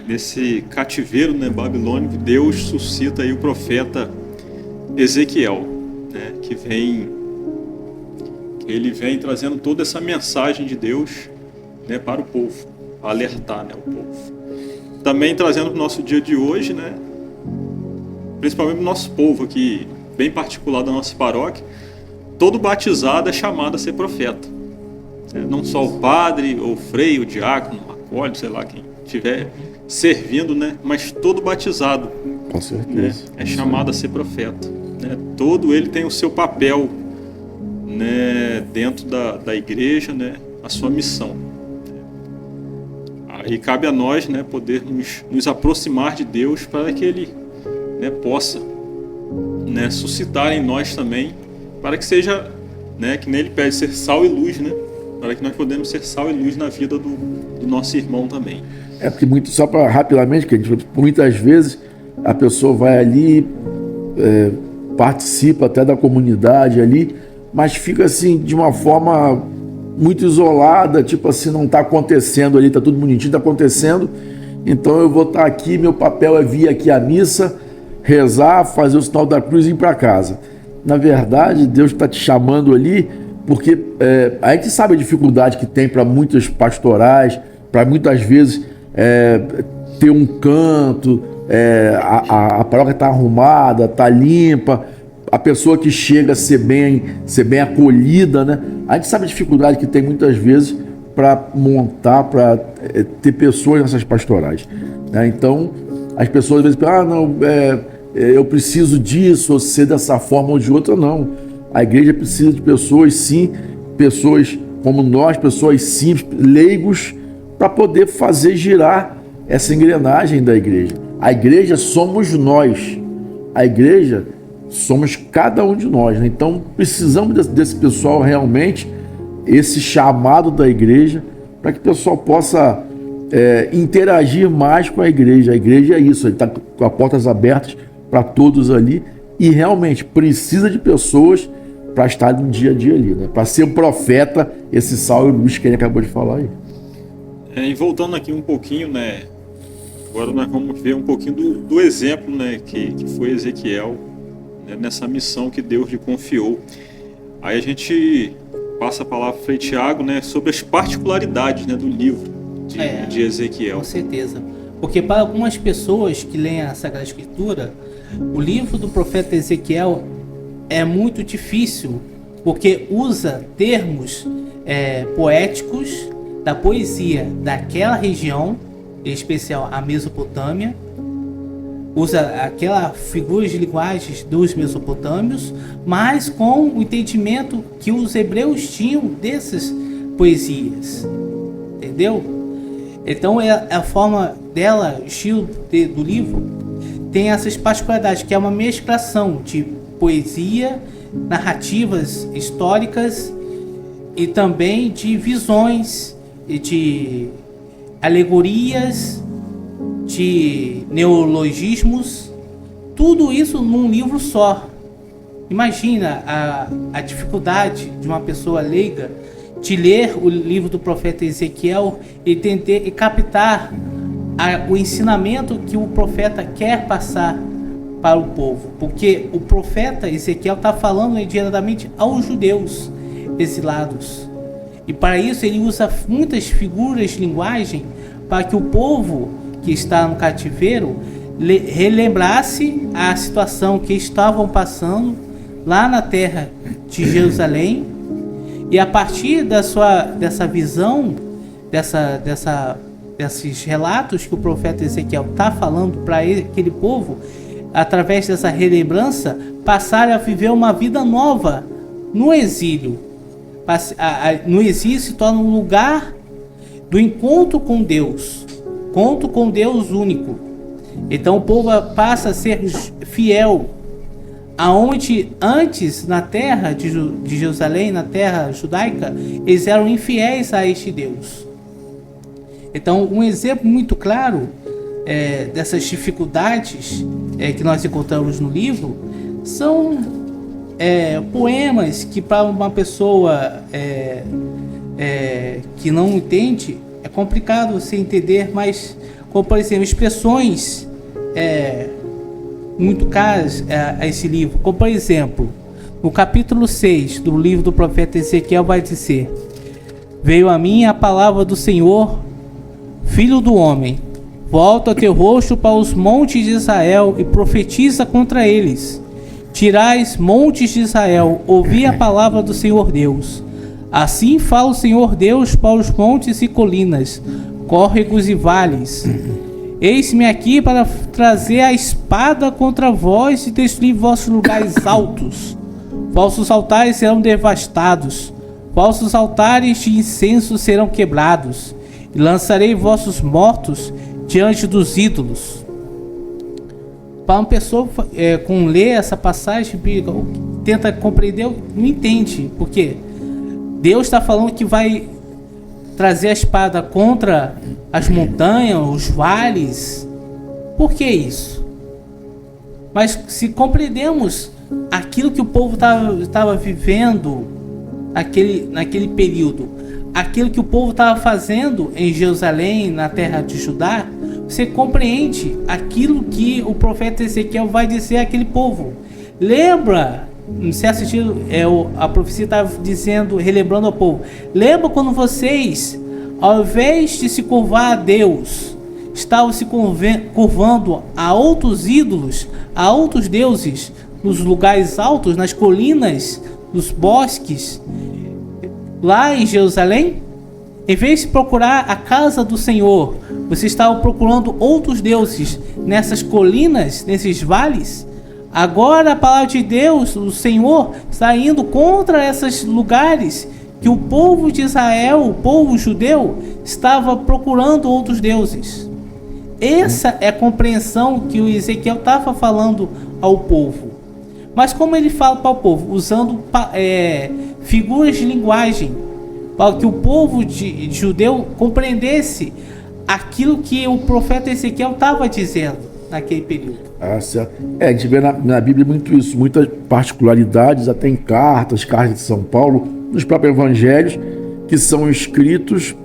nesse cativeiro, né, babilônico, Deus suscita aí o profeta Ezequiel, né, ele vem trazendo toda essa mensagem de Deus, né, para o povo, para alertar, né, o povo. Também trazendo para o nosso dia de hoje, né, principalmente para o nosso povo aqui, bem particular da nossa paróquia, todo batizado é chamado a ser profeta. Não só o padre, ou o frei, o diácono, o acólito, sei lá, quem estiver servindo, né, mas todo batizado, com certeza, né, é chamado a ser profeta. Né, todo ele tem o seu papel, né, dentro da igreja, né, a sua missão. Aí cabe a nós, né, poder nos aproximar de Deus para que Ele, né, possa, né, suscitar em nós também, para que seja, né, que nele pede ser sal e luz, né, para que nós podemos ser sal e luz na vida do nosso irmão também. Porque só para rapidamente, que a gente, muitas vezes a pessoa vai ali, participa até da comunidade ali, mas fica assim de uma forma muito isolada, tipo assim, não está acontecendo ali, está tudo bonitinho, está acontecendo, então eu vou estar aqui, meu papel é vir aqui à missa, rezar, fazer o sinal da cruz e ir para casa. Na verdade, Deus está te chamando ali, porque a gente sabe a dificuldade que tem para muitas pastorais, para muitas vezes ter um canto, a paróquia está arrumada, está limpa, a pessoa que chega a ser bem acolhida, né? A gente sabe a dificuldade que tem muitas vezes para montar, para ter pessoas nessas pastorais, né? Então, as pessoas às vezes pensam, eu preciso disso, ou ser dessa forma ou de outra. Não. A igreja precisa de pessoas, sim, pessoas como nós, pessoas simples, leigos, para poder fazer girar essa engrenagem da igreja. A igreja somos nós. A igreja somos cada um de nós, né? Então precisamos desse pessoal realmente, esse chamado da igreja, para que o pessoal possa interagir mais com a igreja. A igreja é isso, ele está com as portas abertas para todos ali e realmente precisa de pessoas para estar no dia a dia ali, né? Para ser um profeta, esse sal e luz que ele acabou de falar aí. E voltando aqui um pouquinho, né? Agora nós vamos ver um pouquinho do exemplo, né? Que foi Ezequiel, né, nessa missão que Deus lhe confiou. Aí a gente passa a palavra para Frei Tiago, né, sobre as particularidades, né, do livro de Ezequiel. Com certeza. Porque para algumas pessoas que leem a Sagrada Escritura, o livro do profeta Ezequiel é muito difícil, porque usa termos poéticos da poesia daquela região, em especial a Mesopotâmia, usa aquela figura de linguagens dos mesopotâmios, mas com o entendimento que os hebreus tinham dessas poesias, entendeu? Então a forma dela, o estilo do livro, tem essas particularidades, que é uma mesclação de poesia, narrativas históricas e também de visões e de alegorias, de neologismos, tudo isso num livro só. Imagina a dificuldade de uma pessoa leiga de ler o livro do profeta Ezequiel e entender e captar o ensinamento que o profeta quer passar para o povo, porque o profeta Ezequiel está falando diretamente aos judeus exilados, e para isso ele usa muitas figuras de linguagem para que o povo que está no cativeiro relembrasse a situação que estavam passando lá na terra de Jerusalém, e a partir dessa visão, desses relatos que o profeta Ezequiel está falando para aquele povo, através dessa relembrança, passarem a viver uma vida nova no exílio, no exílio se torna um lugar do encontro com Deus único. Então o povo passa a ser fiel, aonde antes na terra de Jerusalém, na terra judaica, eles eram infiéis a este Deus. Então um exemplo muito claro dessas dificuldades que nós encontramos no livro são poemas que para uma pessoa que não entende é complicado você entender, mas como por exemplo expressões muito caras a esse livro, como por exemplo no capítulo 6 do livro do profeta Ezequiel vai dizer: veio a mim a palavra do Senhor, filho do homem, volta teu rosto para os montes de Israel e profetiza contra eles. Tirais, montes de Israel, ouvi a palavra do Senhor Deus. Assim fala o Senhor Deus para os montes e colinas, córregos e vales. Eis-me aqui para trazer a espada contra vós e destruir vossos lugares altos. Vossos altares serão devastados, vossos altares de incenso serão quebrados, e lançarei vossos mortos diante dos ídolos. Para uma pessoa com ler essa passagem bíblica, tenta compreender, não entende, porque Deus está falando que vai trazer a espada contra as montanhas, os vales. Por que isso? Mas se compreendemos aquilo que o povo estava vivendo naquele período, aquilo que o povo estava fazendo em Jerusalém, na terra de Judá, você compreende aquilo que o profeta Ezequiel vai dizer àquele povo. Lembra, em certo sentido, a profecia estava dizendo, relembrando ao povo: lembra quando vocês, ao invés de se curvar a Deus, estavam se curvando a outros ídolos, a outros deuses, nos lugares altos, nas colinas, nos bosques, lá em Jerusalém? Em vez de procurar a casa do Senhor, vocês estavam procurando outros deuses nessas colinas, nesses vales. Agora a palavra de Deus, o Senhor, está indo contra esses lugares que o povo de Israel, o povo judeu, estava procurando outros deuses. Essa é a compreensão que o Ezequiel estava falando ao povo. Mas como ele fala para o povo? Usando figuras de linguagem, para que o povo judeu compreendesse aquilo que o profeta Ezequiel estava dizendo naquele período. Certo. A gente vê na Bíblia muito isso, muitas particularidades, até em cartas de São Paulo, nos próprios evangelhos, que são escritos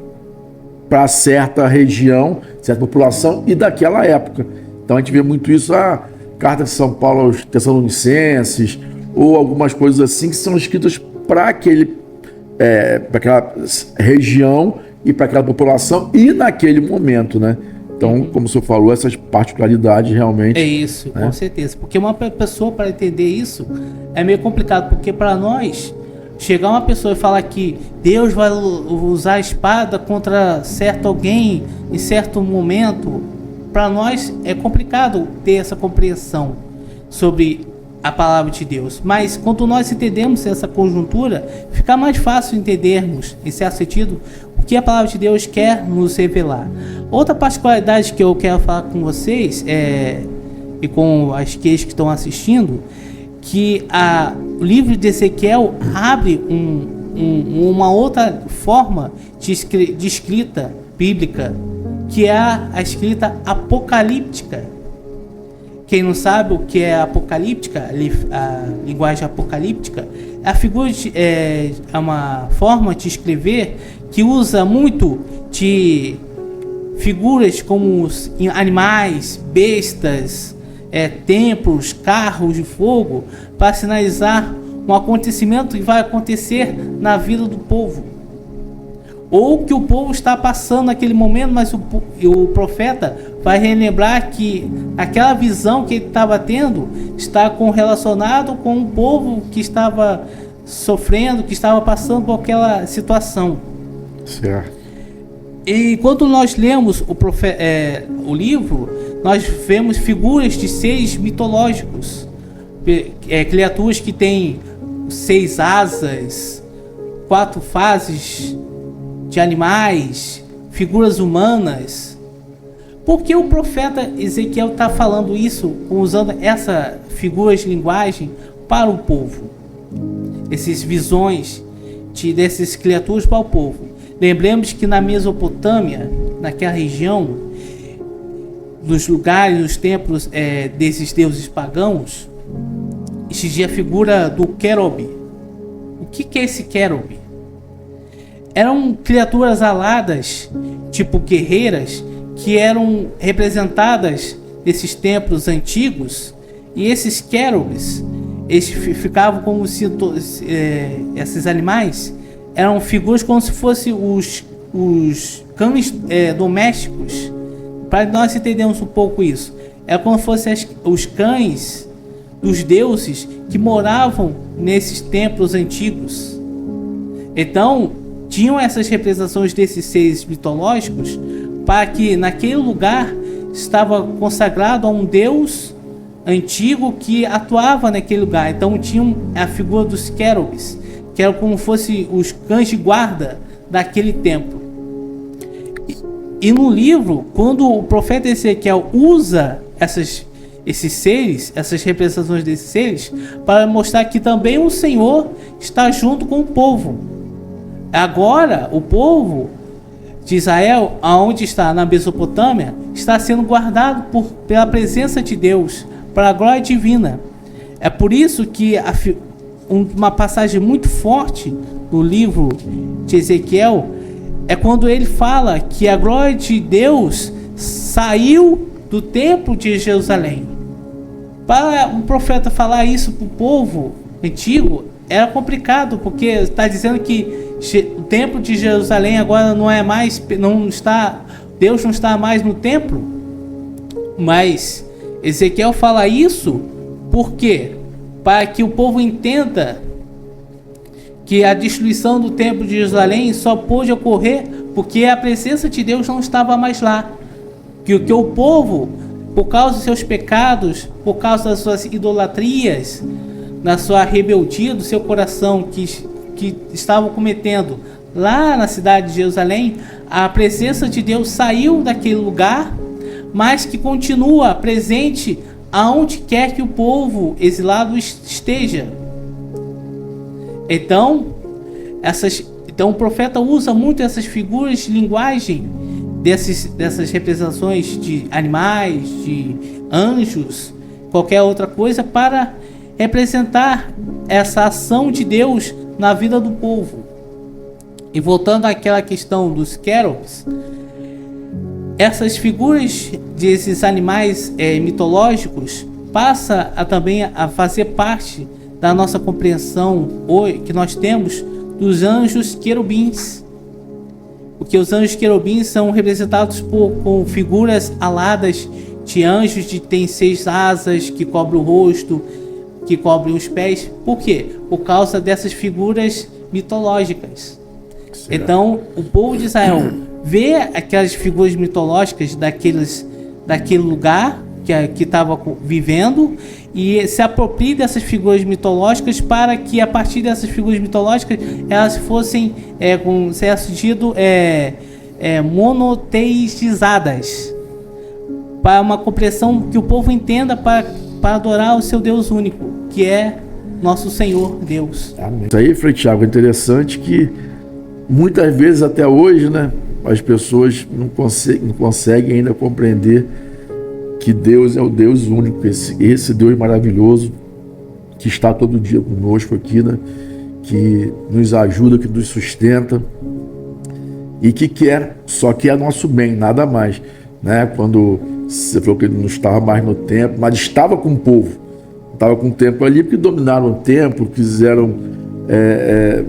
para certa região, certa população e daquela época. Então a gente vê muito isso, a carta de São Paulo aos Tessalonicenses, ou algumas coisas assim que são escritas para aquela região e para aquela população e naquele momento, né? Então, como o senhor falou, essas particularidades realmente... É isso, né? Com certeza. Porque uma pessoa, para entender isso, é meio complicado, porque para nós, chegar uma pessoa e falar que Deus vai usar a espada contra certo alguém em certo momento, para nós é complicado ter essa compreensão sobre a palavra de Deus. Mas quando nós entendemos essa conjuntura, fica mais fácil entendermos, em certo sentido, o que a palavra de Deus quer nos revelar. Outra particularidade que eu quero falar com vocês e com as que estão assistindo, que o livro de Ezequiel abre uma outra forma de escrita bíblica, que é a escrita apocalíptica. Quem não sabe o que é apocalíptica, a linguagem apocalíptica, é uma forma de escrever que usa muito de figuras como animais, bestas, templos, carros de fogo, para sinalizar um acontecimento que vai acontecer na vida do povo, ou que o povo está passando naquele momento, mas o profeta vai relembrar que aquela visão que ele estava tendo está relacionado com o povo que estava sofrendo, que estava passando por aquela situação. Certo. E quando nós lemos o livro, nós vemos figuras de seres mitológicos, criaturas que têm 6 asas, 4 fases de animais, figuras humanas. Por que o profeta Ezequiel está falando isso, usando essa figura de linguagem para o povo? Essas visões dessas criaturas para o povo. Lembremos que na Mesopotâmia, naquela região, nos lugares, nos templos desses deuses pagãos, existia a figura do querube. O que é esse querube? Eram criaturas aladas, tipo guerreiras, que eram representadas nesses templos antigos, e esses querubes, eles ficavam como se esses animais eram figuras como se fossem os cães domésticos. Para nós entendermos um pouco isso, é como se fossem os cães dos deuses que moravam nesses templos antigos. Então, tinham essas representações desses seres mitológicos para que naquele lugar estava consagrado a um deus antigo que atuava naquele lugar. Então tinham a figura dos querubes, que eram como fossem os cães de guarda daquele templo. E no livro, quando o profeta Ezequiel usa esses seres, essas representações desses seres, para mostrar que também o Senhor está junto com o povo. Agora, o povo de Israel, aonde está na Mesopotâmia, está sendo guardado pela presença de Deus, para a glória divina. É por isso que uma passagem muito forte no livro de Ezequiel é quando ele fala que a glória de Deus saiu do templo de Jerusalém. Para um profeta falar isso para o povo antigo era complicado, porque está dizendo que o templo de Jerusalém agora não é mais, Deus não está mais no templo. Mas Ezequiel fala isso por quê? Para que o povo entenda que a destruição do templo de Jerusalém só pôde ocorrer porque a presença de Deus não estava mais lá. Que o povo, por causa dos seus pecados, por causa das suas idolatrias, na sua rebeldia do seu coração que estavam cometendo lá na cidade de Jerusalém, a presença de Deus saiu daquele lugar, mas que continua presente aonde quer que o povo exilado esteja. Então o profeta usa muito essas figuras de linguagem, dessas representações de animais, de anjos, qualquer outra coisa, para representar essa ação de Deus na vida do povo. E voltando àquela questão dos querubes, essas figuras desses animais mitológicos passa também a fazer parte da nossa compreensão hoje, que nós temos dos anjos querubins. Porque os anjos querubins são representados com figuras aladas de anjos que têm 6 asas, que cobrem o rosto, que cobrem os pés. Por quê? Por causa dessas figuras mitológicas. Certo. Então, o povo de Israel vê aquelas figuras mitológicas daquele lugar que estava vivendo e se apropria dessas figuras mitológicas para que a partir dessas figuras mitológicas elas fossem com certo sentido monoteistizadas, para uma compreensão que o povo entenda para adorar o seu Deus único, que é nosso Senhor Deus. Amém. Isso aí, Frei Thiago, é interessante que muitas vezes até hoje, né, as pessoas não conseguem ainda compreender que Deus é o Deus único, esse Deus maravilhoso que está todo dia conosco aqui, né, que nos ajuda, que nos sustenta e que só quer nosso bem, nada mais, né? Quando você falou que ele não estava mais no templo, mas estava com o povo, estava com o templo ali porque dominaram o templo, quiseram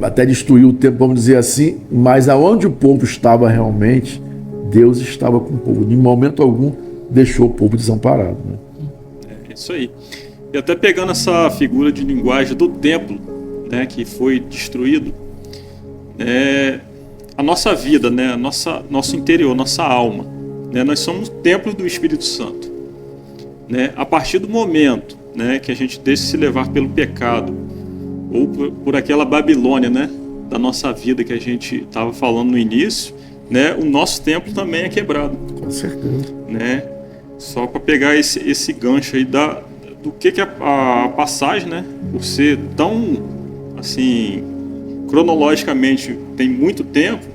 até destruir o templo, vamos dizer assim, mas aonde o povo estava realmente, Deus estava com o povo, em momento algum deixou o povo desamparado, né? É isso aí. E até pegando essa figura de linguagem do templo, né, que foi destruído, a nossa vida, né, nosso interior, nossa alma, né, nós somos templos do Espírito Santo, né? A partir do momento, né, que a gente deixa se levar pelo pecado ou por aquela Babilônia, né, da nossa vida que a gente estava falando no início, né, o nosso templo também é quebrado. Com certeza. Né? Só para pegar esse gancho aí do que a passagem, né, por ser tão assim cronologicamente tem muito tempo,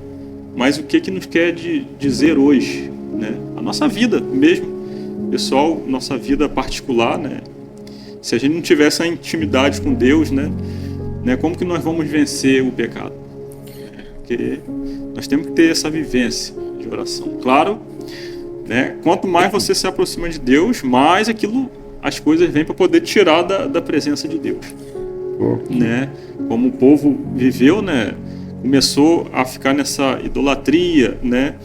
mas o que nos quer dizer hoje, né? A nossa vida mesmo, pessoal, nossa vida particular, né? Se a gente não tiver essa intimidade com Deus, né, como que nós vamos vencer o pecado? Porque nós temos que ter essa vivência de oração. Claro, né, quanto mais você se aproxima de Deus, mais as coisas vêm para poder tirar da presença de Deus. Né? Como o povo viveu, né, começou a ficar nessa idolatria, né,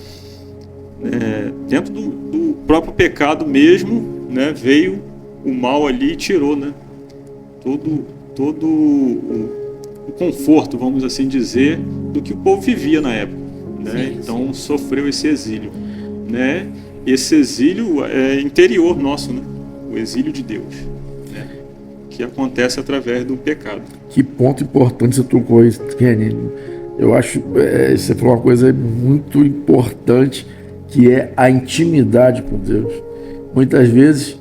dentro do próprio pecado mesmo, né, veio o mal ali e tirou, né, todo o conforto, vamos assim dizer, do que o povo vivia na época, né? Sim, então sim. Sofreu esse exílio, né? Esse exílio é interior nosso, né? O exílio de Deus, né? Que acontece através do pecado. Que ponto importante você tocou aí, Kenny. Eu acho que você falou uma coisa muito importante, que é a intimidade com Deus. Muitas vezes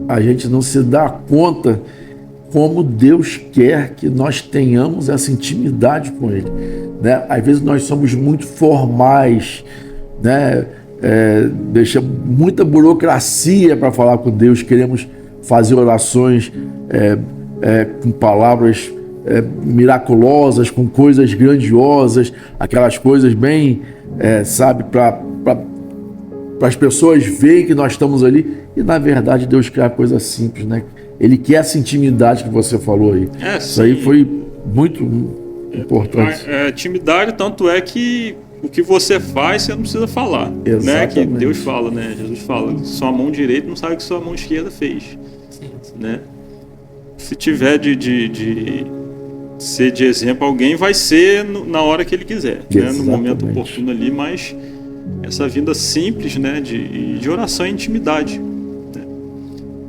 a gente não se dá conta como Deus quer que nós tenhamos essa intimidade com Ele, né? Às vezes nós somos muito formais, né? Deixa muita burocracia para falar com Deus, queremos fazer orações com palavras miraculosas, com coisas grandiosas, aquelas coisas bem, para as pessoas verem que nós estamos ali, e na verdade Deus quer a coisa simples, né? Ele quer essa intimidade que você falou aí. Isso aí foi muito importante. Intimidade, tanto é que o que você faz, você não precisa falar. Exatamente. Né? Que Deus fala, né? Jesus fala, sua mão direita não sabe o que sua mão esquerda fez. Sim. Né? Se tiver de ser de exemplo alguém, vai ser na hora que ele quiser, né? No momento oportuno ali, mas essa vida simples, né? de oração e intimidade, né?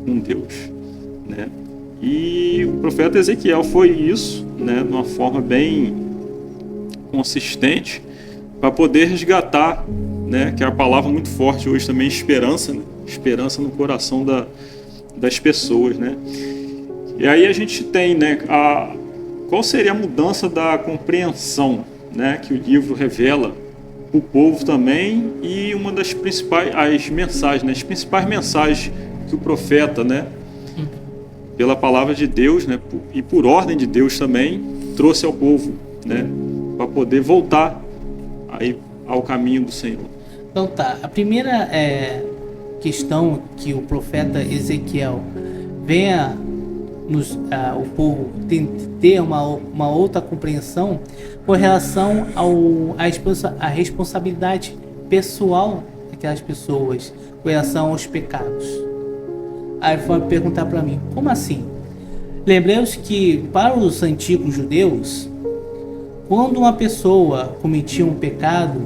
Com Deus. Né? E o profeta Ezequiel foi isso, né? De uma forma bem consistente, para poder resgatar, né? Que é a palavra muito forte hoje também, esperança, né? Esperança no coração das pessoas, né? E aí a gente tem, né? Qual seria a mudança da compreensão, né? Que o livro revela para o povo também, e uma das principais mensagens, né? As principais mensagens que o profeta, né? Pela palavra de Deus, né, e por ordem de Deus também, trouxe ao povo, né, para poder voltar aí ao caminho do Senhor. Então tá, a primeira questão que o profeta Ezequiel venha o povo ter uma outra compreensão com relação à responsabilidade pessoal daquelas pessoas com relação aos pecados. Aí foi perguntar para mim, como assim? Lembremos que para os antigos judeus, quando uma pessoa cometia um pecado,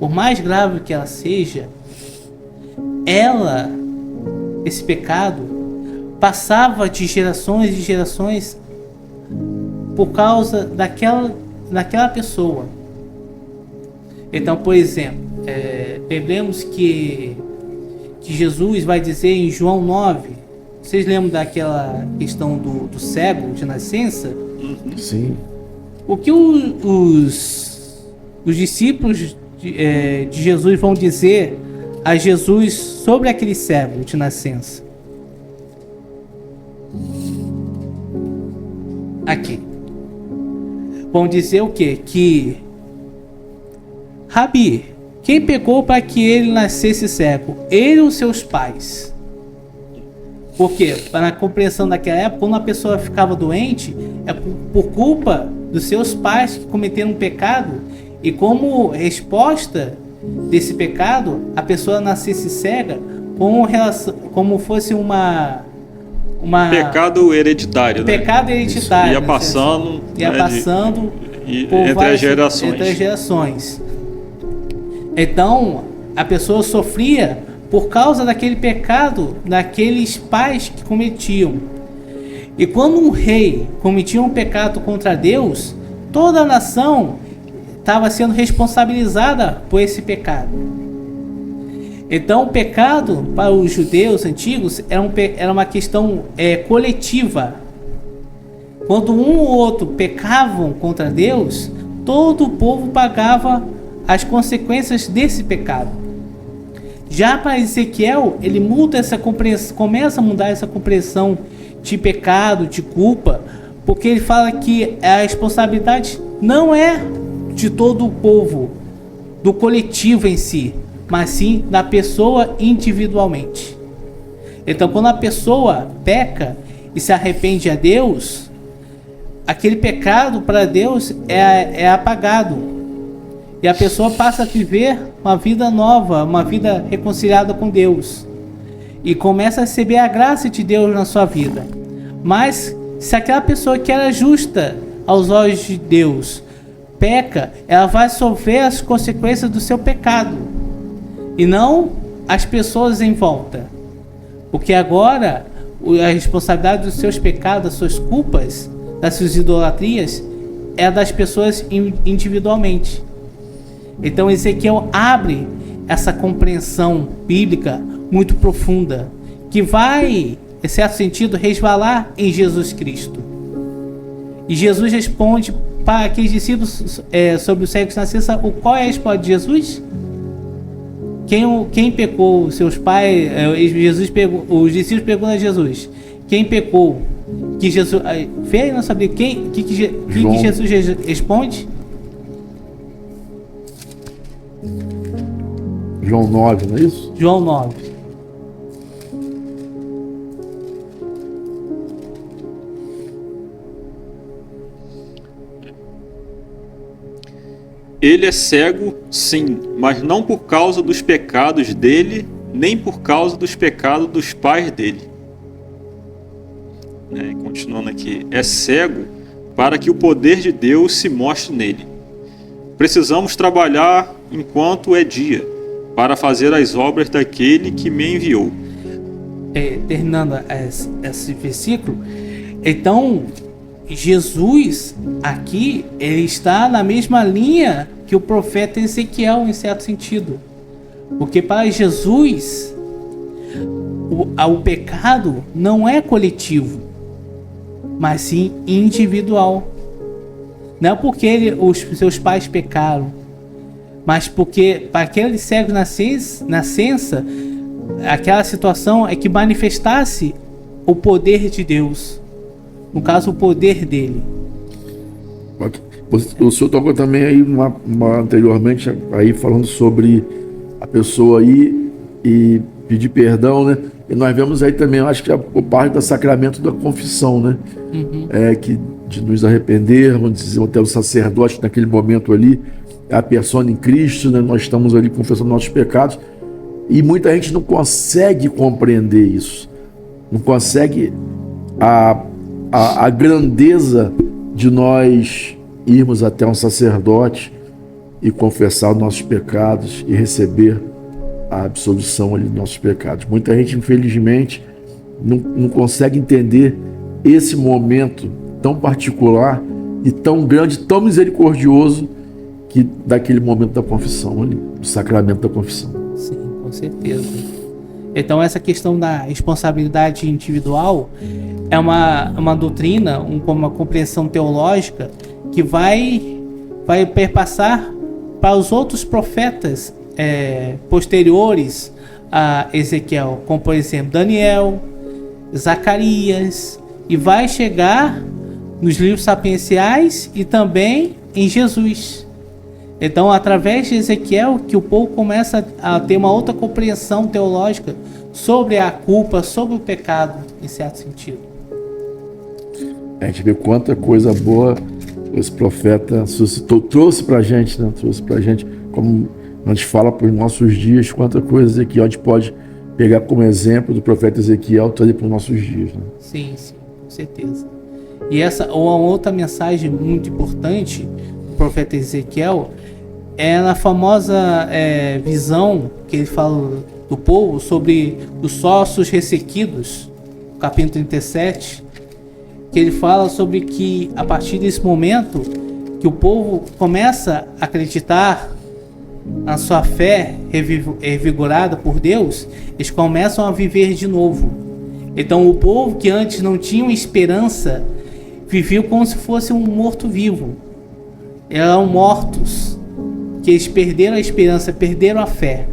por mais grave que ela seja, esse pecado passava de gerações e gerações por causa daquela pessoa. Então, por exemplo, lembremos que Jesus vai dizer em João 9, vocês lembram daquela questão do cego de nascença? Sim. O que os discípulos de Jesus vão dizer a Jesus sobre aquele cego de nascença? Aqui. Vão dizer o quê? Que Rabi, quem pecou para que ele nascesse cego? Ele ou seus pais? Por quê? Para a compreensão daquela época, quando a pessoa ficava doente, é por culpa dos seus pais que cometeram um pecado, e como resposta desse pecado, a pessoa nascesse cega, como fosse uma pecado hereditário. Pecado hereditário. Ia passando. Ia passando entre as gerações. Então, a pessoa sofria por causa daquele pecado daqueles pais que cometiam. E quando um rei cometia um pecado contra Deus, toda a nação estava sendo responsabilizada por esse pecado. Então, o pecado para os judeus antigos era uma questão coletiva. Quando um ou outro pecavam contra Deus, todo o povo pagava as consequências desse pecado. Já para Ezequiel, ele muda essa compreensão, começa a mudar essa compreensão de pecado, de culpa, porque ele fala que a responsabilidade não é de todo o povo, do coletivo em si, mas sim da pessoa individualmente. Então, quando a pessoa peca e se arrepende a Deus, aquele pecado para Deus é apagado. E a pessoa passa a viver uma vida nova, uma vida reconciliada com Deus. E começa a receber a graça de Deus na sua vida. Mas se aquela pessoa que era justa aos olhos de Deus peca, ela vai sofrer as consequências do seu pecado. E não as pessoas em volta. Porque agora a responsabilidade dos seus pecados, das suas culpas, das suas idolatrias, é das pessoas individualmente. Então Ezequiel abre essa compreensão bíblica muito profunda, que vai, em certo sentido, resvalar em Jesus Cristo. E Jesus responde para aqueles discípulos sobre o cego de nascença. Qual é a resposta de Jesus? Quem pecou? Seus pais? Jesus pegou, os discípulos perguntam a Jesus: quem pecou? Que Jesus, vê aí na sua Bíblia, que Jesus responde? João 9, não é isso? João 9. Ele é cego, sim, mas não por causa dos pecados dele, nem por causa dos pecados dos pais dele. Continuando aqui, é cego para que o poder de Deus se mostre nele. Precisamos trabalhar enquanto é dia, para fazer as obras daquele que me enviou. Terminando esse versículo, então Jesus aqui ele está na mesma linha que o profeta Ezequiel, em certo sentido, porque para Jesus o pecado não é coletivo, mas sim individual. Não porque os seus pais pecaram, mas porque para aquele cego nascença, aquela situação é que manifestasse o poder de Deus, no caso o poder dele. O senhor tocou também aí anteriormente aí falando sobre a pessoa ir e pedir perdão, né? E nós vemos aí também, eu acho que o parte do sacramento da confissão, né? Uhum. Que de nos arrependermos, dizer até o sacerdote naquele momento ali, a persona em Cristo, né? Nós estamos ali confessando nossos pecados e muita gente não consegue compreender isso, não consegue a grandeza de nós irmos até um sacerdote e confessar os nossos pecados e receber a absolvição ali dos nossos pecados. Muita gente, infelizmente, não consegue entender esse momento tão particular e tão grande, tão misericordioso que daquele momento da confissão ali, do sacramento da confissão. Sim, com certeza. Então essa questão da responsabilidade individual é uma doutrina, uma compreensão teológica que vai perpassar para os outros profetas posteriores a Ezequiel, como por exemplo Daniel, Zacarias, e vai chegar nos livros sapienciais e também em Jesus. Então, através de Ezequiel, que o povo começa a ter uma outra compreensão teológica sobre a culpa, sobre o pecado, em certo sentido. A gente vê quanta coisa boa esse profeta suscitou, trouxe pra gente, né? Trouxe pra gente, como a gente fala para os nossos dias, quanta coisa que a gente pode pegar como exemplo do profeta Ezequiel, trazer para os nossos dias, né? Sim, com certeza. E essa uma outra mensagem muito importante do profeta Ezequiel é na famosa visão que ele fala do povo sobre os ossos ressequidos, capítulo 37, que ele fala sobre que a partir desse momento que o povo começa a acreditar na sua fé revigorada por Deus, eles começam a viver de novo. Então o povo que antes não tinha esperança, viveu como se fosse um morto-vivo. Eram mortos, que eles perderam a esperança, perderam a fé.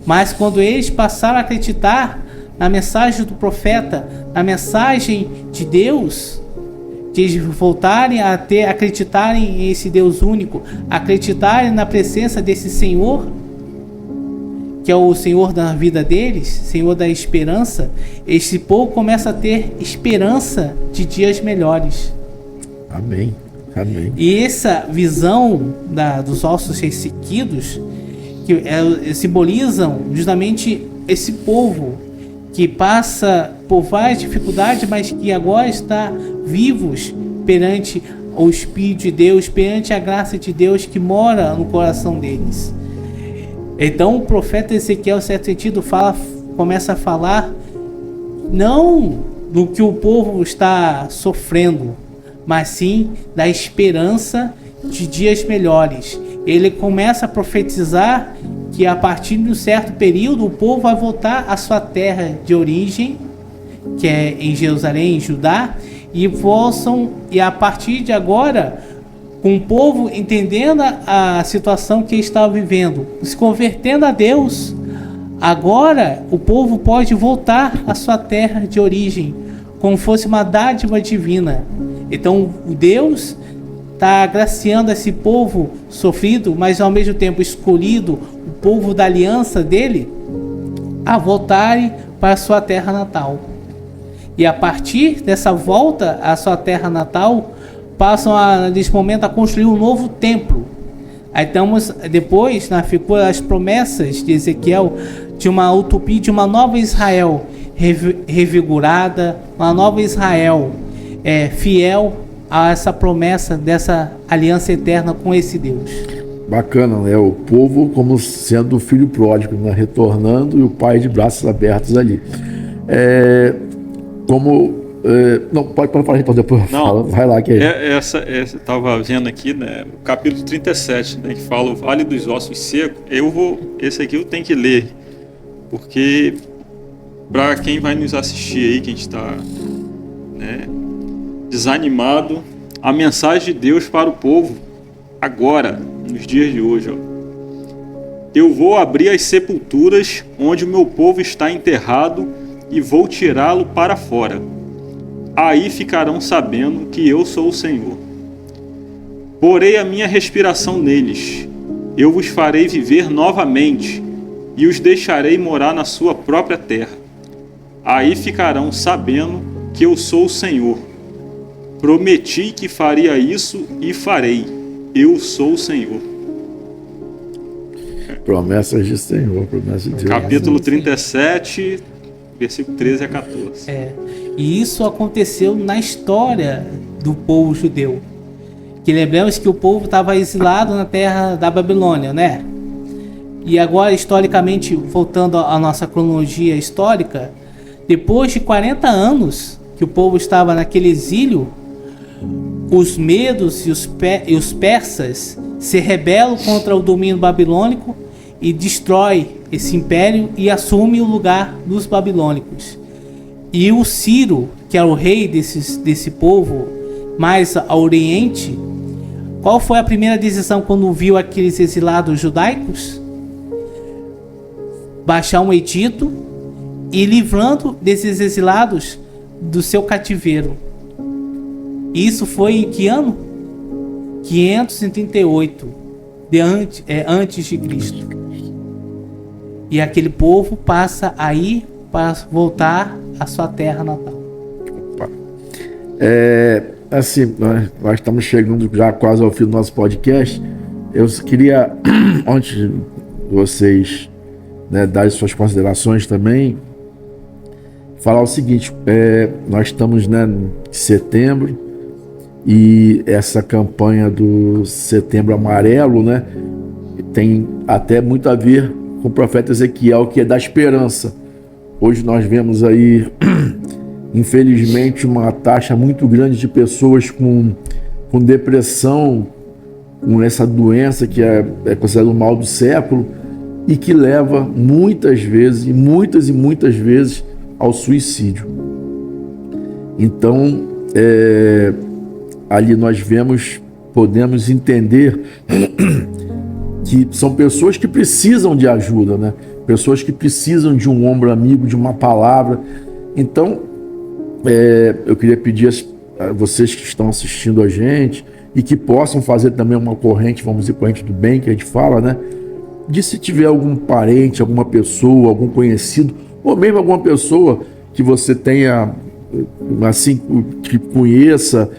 Mas quando eles passaram a acreditar na mensagem do profeta, na mensagem de Deus, que eles voltarem a acreditarem em esse Deus único, acreditarem na presença desse Senhor, que é o Senhor da vida deles, Senhor da esperança, esse povo começa a ter esperança de dias melhores. Amém. Amém. E essa visão dos ossos ressequidos, que simbolizam justamente esse povo que passa por várias dificuldades, mas que agora está vivos perante o Espírito de Deus, perante a graça de Deus que mora no coração deles. Então o profeta Ezequiel, em certo sentido, começa a falar não do que o povo está sofrendo, mas sim da esperança de dias melhores. Ele começa a profetizar que a partir de um certo período o povo vai voltar à sua terra de origem, que é em Jerusalém, em Judá, e a partir de agora, com o povo entendendo a situação que estava vivendo, se convertendo a Deus, agora o povo pode voltar à sua terra de origem, como fosse uma dádiva divina. Então Deus está agraciando esse povo sofrido, mas ao mesmo tempo escolhido, o povo da aliança dele, a voltarem para a sua terra natal. E a partir dessa volta à sua terra natal, passam nesse momento a construir um novo templo. Aí estamos depois na figura das promessas de Ezequiel, de uma utopia, de uma nova Israel revigorada, uma nova Israel fiel a essa promessa dessa aliança eterna com esse Deus. Bacana, né? O povo como sendo o filho pródigo, né? Retornando, e o pai de braços abertos ali. Não, pode falar então, depois eu falo. Vai lá, que é. Estava vendo aqui, né, o capítulo 37, né, que fala o Vale dos Ossos Secos. Esse aqui eu tenho que ler, porque para quem vai nos assistir aí, quem está, né, desanimado, a mensagem de Deus para o povo agora, nos dias de hoje, ó. Eu vou abrir as sepulturas onde o meu povo está enterrado e vou tirá-lo para fora. Aí ficarão sabendo que eu sou o Senhor. Porei a minha respiração neles. Eu vos farei viver novamente e os deixarei morar na sua própria terra. Aí ficarão sabendo que eu sou o Senhor. Prometi que faria isso e farei. Eu sou o Senhor. Promessas de Senhor, promessas de Deus. Capítulo 37, versículo 13 a 14. E isso aconteceu na história do povo judeu. Que lembramos que o povo estava exilado na terra da Babilônia, né? E agora, historicamente, voltando à nossa cronologia histórica, depois de 40 anos que o povo estava naquele exílio, os medos e os persas se rebelam contra o domínio babilônico e destrói esse império e assume o lugar dos babilônicos. E o Ciro, que era o rei desse povo mais ao oriente, qual foi a primeira decisão quando viu aqueles exilados judaicos? Baixar um edito e livrando desses exilados do seu cativeiro. Isso foi em que ano? 538 antes de Cristo. E aquele povo passa a ir para voltar à sua terra natal. Assim, nós estamos chegando já quase ao fim do nosso podcast. Eu queria, antes de vocês, né, darem suas considerações também, falar o seguinte: nós estamos, né, em setembro, e essa campanha do Setembro Amarelo, né, tem até muito a ver com o profeta Ezequiel, que é da esperança. Hoje nós vemos aí, infelizmente, uma taxa muito grande de pessoas com depressão, com essa doença que é considerada o mal do século e que leva muitas vezes, e muitas vezes, ao suicídio. Então, ali nós podemos entender que são pessoas que precisam de ajuda, né? Pessoas que precisam de um ombro amigo, de uma palavra. Então, eu queria pedir a vocês que estão assistindo a gente e que possam fazer também uma corrente, vamos dizer, corrente do bem, que a gente fala, né? De se tiver algum parente, alguma pessoa, algum conhecido, ou mesmo alguma pessoa que você tenha, assim, que conheça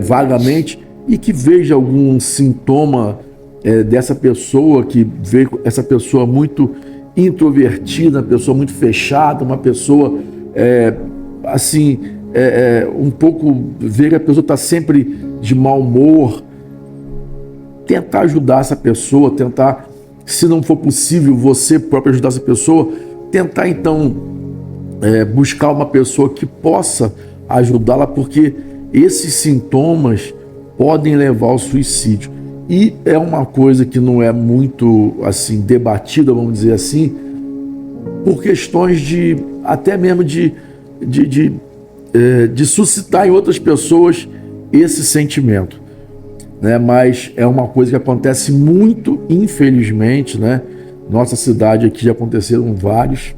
vagamente e que veja algum sintoma dessa pessoa, que vê essa pessoa muito introvertida, uma pessoa muito fechada, uma pessoa assim, um pouco, ver que a pessoa está sempre de mau humor, tentar ajudar essa pessoa, tentar, se não for possível você próprio ajudar essa pessoa, tentar então buscar uma pessoa que possa ajudá-la, porque esses sintomas podem levar ao suicídio. E é uma coisa que não é muito assim debatida, vamos dizer assim, por questões de até mesmo de suscitar em outras pessoas esse sentimento, né? Mas é uma coisa que acontece muito, infelizmente, né? Nossa cidade aqui já aconteceram várias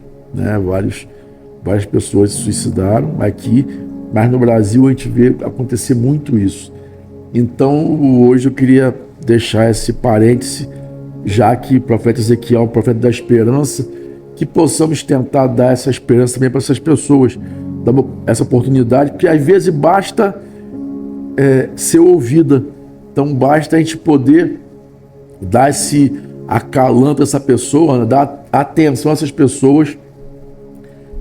pessoas se suicidaram aqui, mas no Brasil a gente vê acontecer muito isso. Então hoje eu queria deixar esse parêntese, já que o profeta Ezequiel é um profeta da esperança, que possamos tentar dar essa esperança também para essas pessoas, dar essa oportunidade, porque às vezes basta ser ouvida, então basta a gente poder dar esse acalanto a essa pessoa, né? Dar atenção a essas pessoas,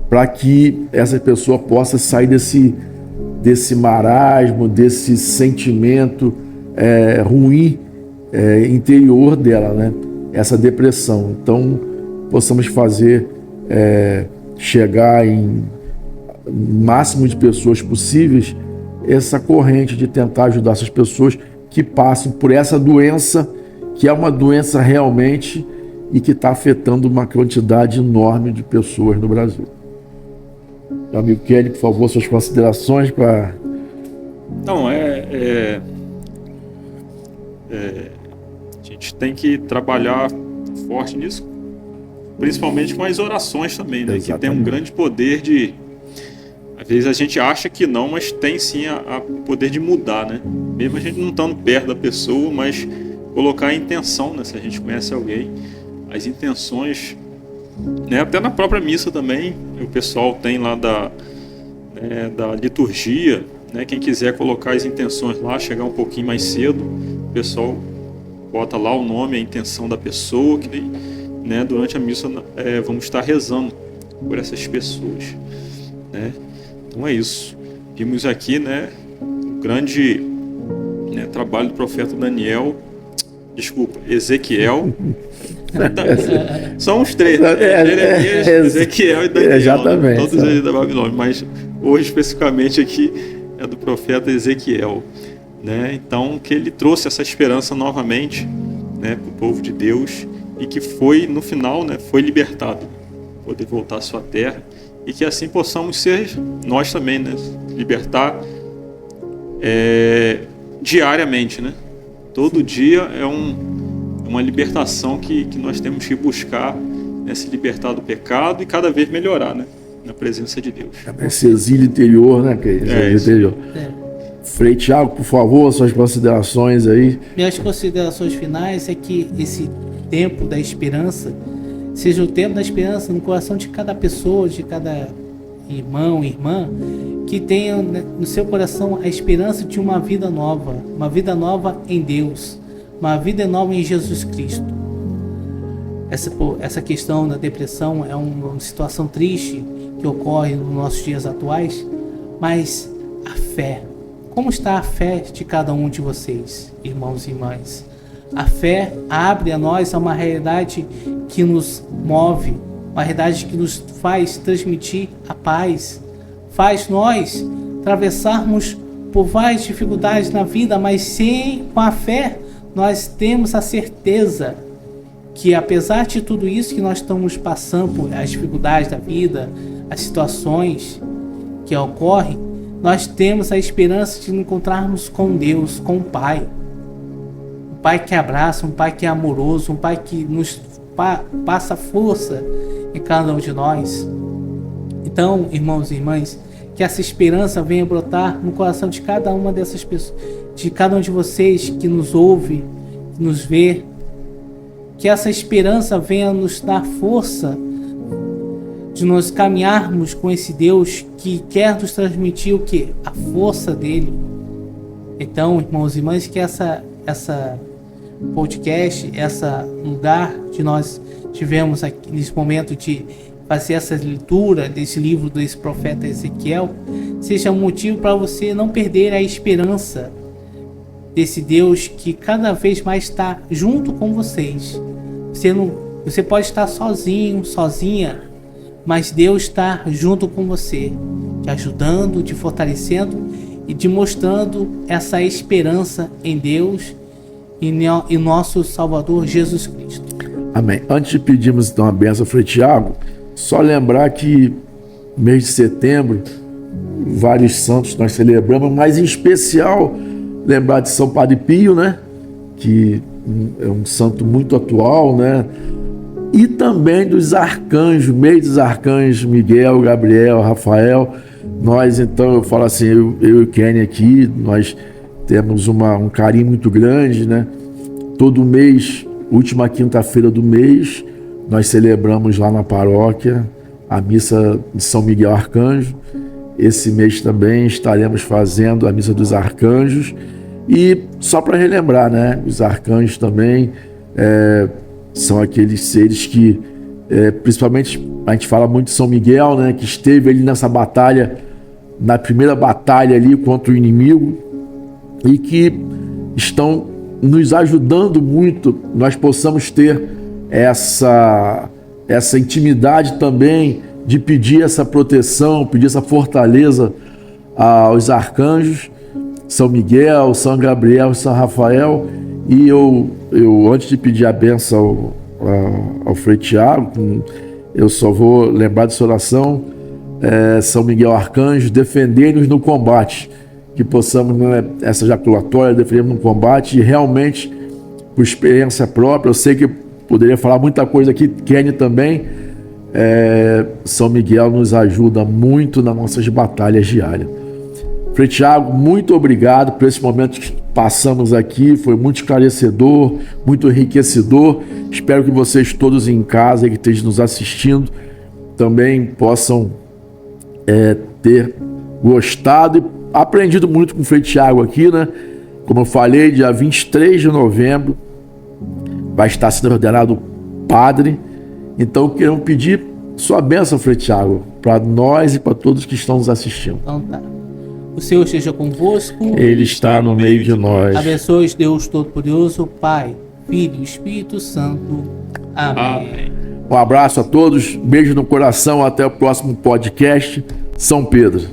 para que essa pessoa possa sair desse marasmo, desse sentimento ruim interior dela, né? Essa depressão. Então, possamos fazer chegar em máximo de pessoas possíveis essa corrente de tentar ajudar essas pessoas que passam por essa doença, que é uma doença realmente e que está afetando uma quantidade enorme de pessoas no Brasil. Meu amigo Kelly, por favor, suas considerações para... Não, a gente tem que trabalhar forte nisso, principalmente com as orações também, né? Que tem um grande poder de... Às vezes a gente acha que não, mas tem sim o poder de mudar, né? Mesmo a gente não estando perto da pessoa, mas colocar a intenção, né? Se a gente conhece alguém, as intenções, né? Até na própria missa também, o pessoal tem lá da liturgia, né? Quem quiser colocar as intenções lá, chegar um pouquinho mais cedo, o pessoal bota lá o nome, a intenção da pessoa, que, né? Durante a missa vamos estar rezando por essas pessoas, né? Então é isso. Vimos aqui, né, o grande, né, trabalho do profeta Ezequiel. São os três, né? Jeremias, Ezequiel e Daniel. Exatamente. Todos eles da Babilônia, mas hoje especificamente aqui é do profeta Ezequiel, né? Então, que ele trouxe essa esperança novamente, né, para o povo de Deus, e que foi, no final, né, foi libertado, poder voltar à sua terra. E que assim possamos ser nós também, né? Libertar diariamente, né? Todo dia é uma libertação que nós temos que buscar, né? Se libertar do pecado e cada vez melhorar, né? Na presença de Deus. Esse exílio interior, né? Interior. Frei Thiago, por favor, suas considerações aí. Minhas considerações finais é que esse tempo da esperança seja o tempo da esperança no coração de cada pessoa, de cada irmão, irmã, que tenha no seu coração a esperança de uma vida nova em Deus, uma vida nova em Jesus Cristo. Essa questão da depressão é uma situação triste que ocorre nos nossos dias atuais, mas a fé, como está a fé de cada um de vocês, irmãos e irmãs? A fé abre a nós a uma realidade que nos move, uma realidade que nos faz transmitir a paz, faz nós atravessarmos por várias dificuldades na vida, mas com a fé nós temos a certeza que, apesar de tudo isso que nós estamos passando, as dificuldades da vida, as situações que ocorrem, nós temos a esperança de nos encontrarmos com Deus, com o Pai. Um Pai que abraça, um Pai que é amoroso, um Pai que nos passa força em cada um de nós. Então, irmãos e irmãs, que essa esperança venha brotar no coração de cada uma dessas pessoas, de cada um de vocês que nos ouve, que nos vê. Que essa esperança venha nos dar força de nós caminharmos com esse Deus que quer nos transmitir o quê? A força dele. Então, irmãos e irmãs, que essa podcast, essa lugar que nós tivemos aqui nesse momento de fazer essa leitura desse livro desse profeta Ezequiel, seja um motivo para você não perder a esperança desse Deus que cada vez mais está junto com vocês. Você pode estar sozinho, sozinha, mas Deus está junto com você, te ajudando, te fortalecendo e te mostrando essa esperança em Deus e em nosso Salvador Jesus Cristo. Amém. Antes de pedirmos então a bênção, Frei Tiago, só lembrar que mês de setembro, vários santos nós celebramos, mas em especial lembrar de São Padre Pio, né? Que é um santo muito atual, né? E também dos arcanjos, mês dos arcanjos, Miguel, Gabriel, Rafael. Nós, então, eu falo assim, eu e o Kenny aqui, nós temos um carinho muito grande, né? Todo mês, última quinta-feira do mês, nós celebramos lá na paróquia a missa de São Miguel Arcanjo. Esse mês também estaremos fazendo a missa dos arcanjos. E só para relembrar, né? Os arcanjos também são aqueles seres que, principalmente, a gente fala muito de São Miguel, né? Que esteve ali nessa batalha, na primeira batalha ali contra o inimigo, e que estão nos ajudando muito, nós possamos ter essa intimidade também de pedir essa proteção, pedir essa fortaleza aos arcanjos, São Miguel, São Gabriel, São Rafael. E eu antes de pedir a bênção ao Frei Tiago, eu só vou lembrar dessa oração, São Miguel Arcanjo, defender-nos no combate, que possamos, né, essa ejaculatória, defender-nos no combate, e realmente, por experiência própria, eu sei que poderia falar muita coisa aqui, Kenny também, São Miguel nos ajuda muito nas nossas batalhas diárias. Frei Tiago, muito obrigado por esse momento que passamos aqui, foi muito esclarecedor, muito enriquecedor. Espero que vocês todos em casa que estejam nos assistindo também possam ter gostado e aprendido muito com o Frei Tiago aqui, né? Como eu falei, dia 23 de novembro vai estar sendo ordenado padre. Então queremos pedir sua bênção, Frei Tiago, para nós e para todos que estão nos assistindo. Então tá. O Senhor esteja convosco. Ele está no meio de nós. Abençoe Deus Todo-Poderoso, Pai, Filho e Espírito Santo. Amém. Um abraço a todos, beijo no coração, até o próximo podcast. São Pedro.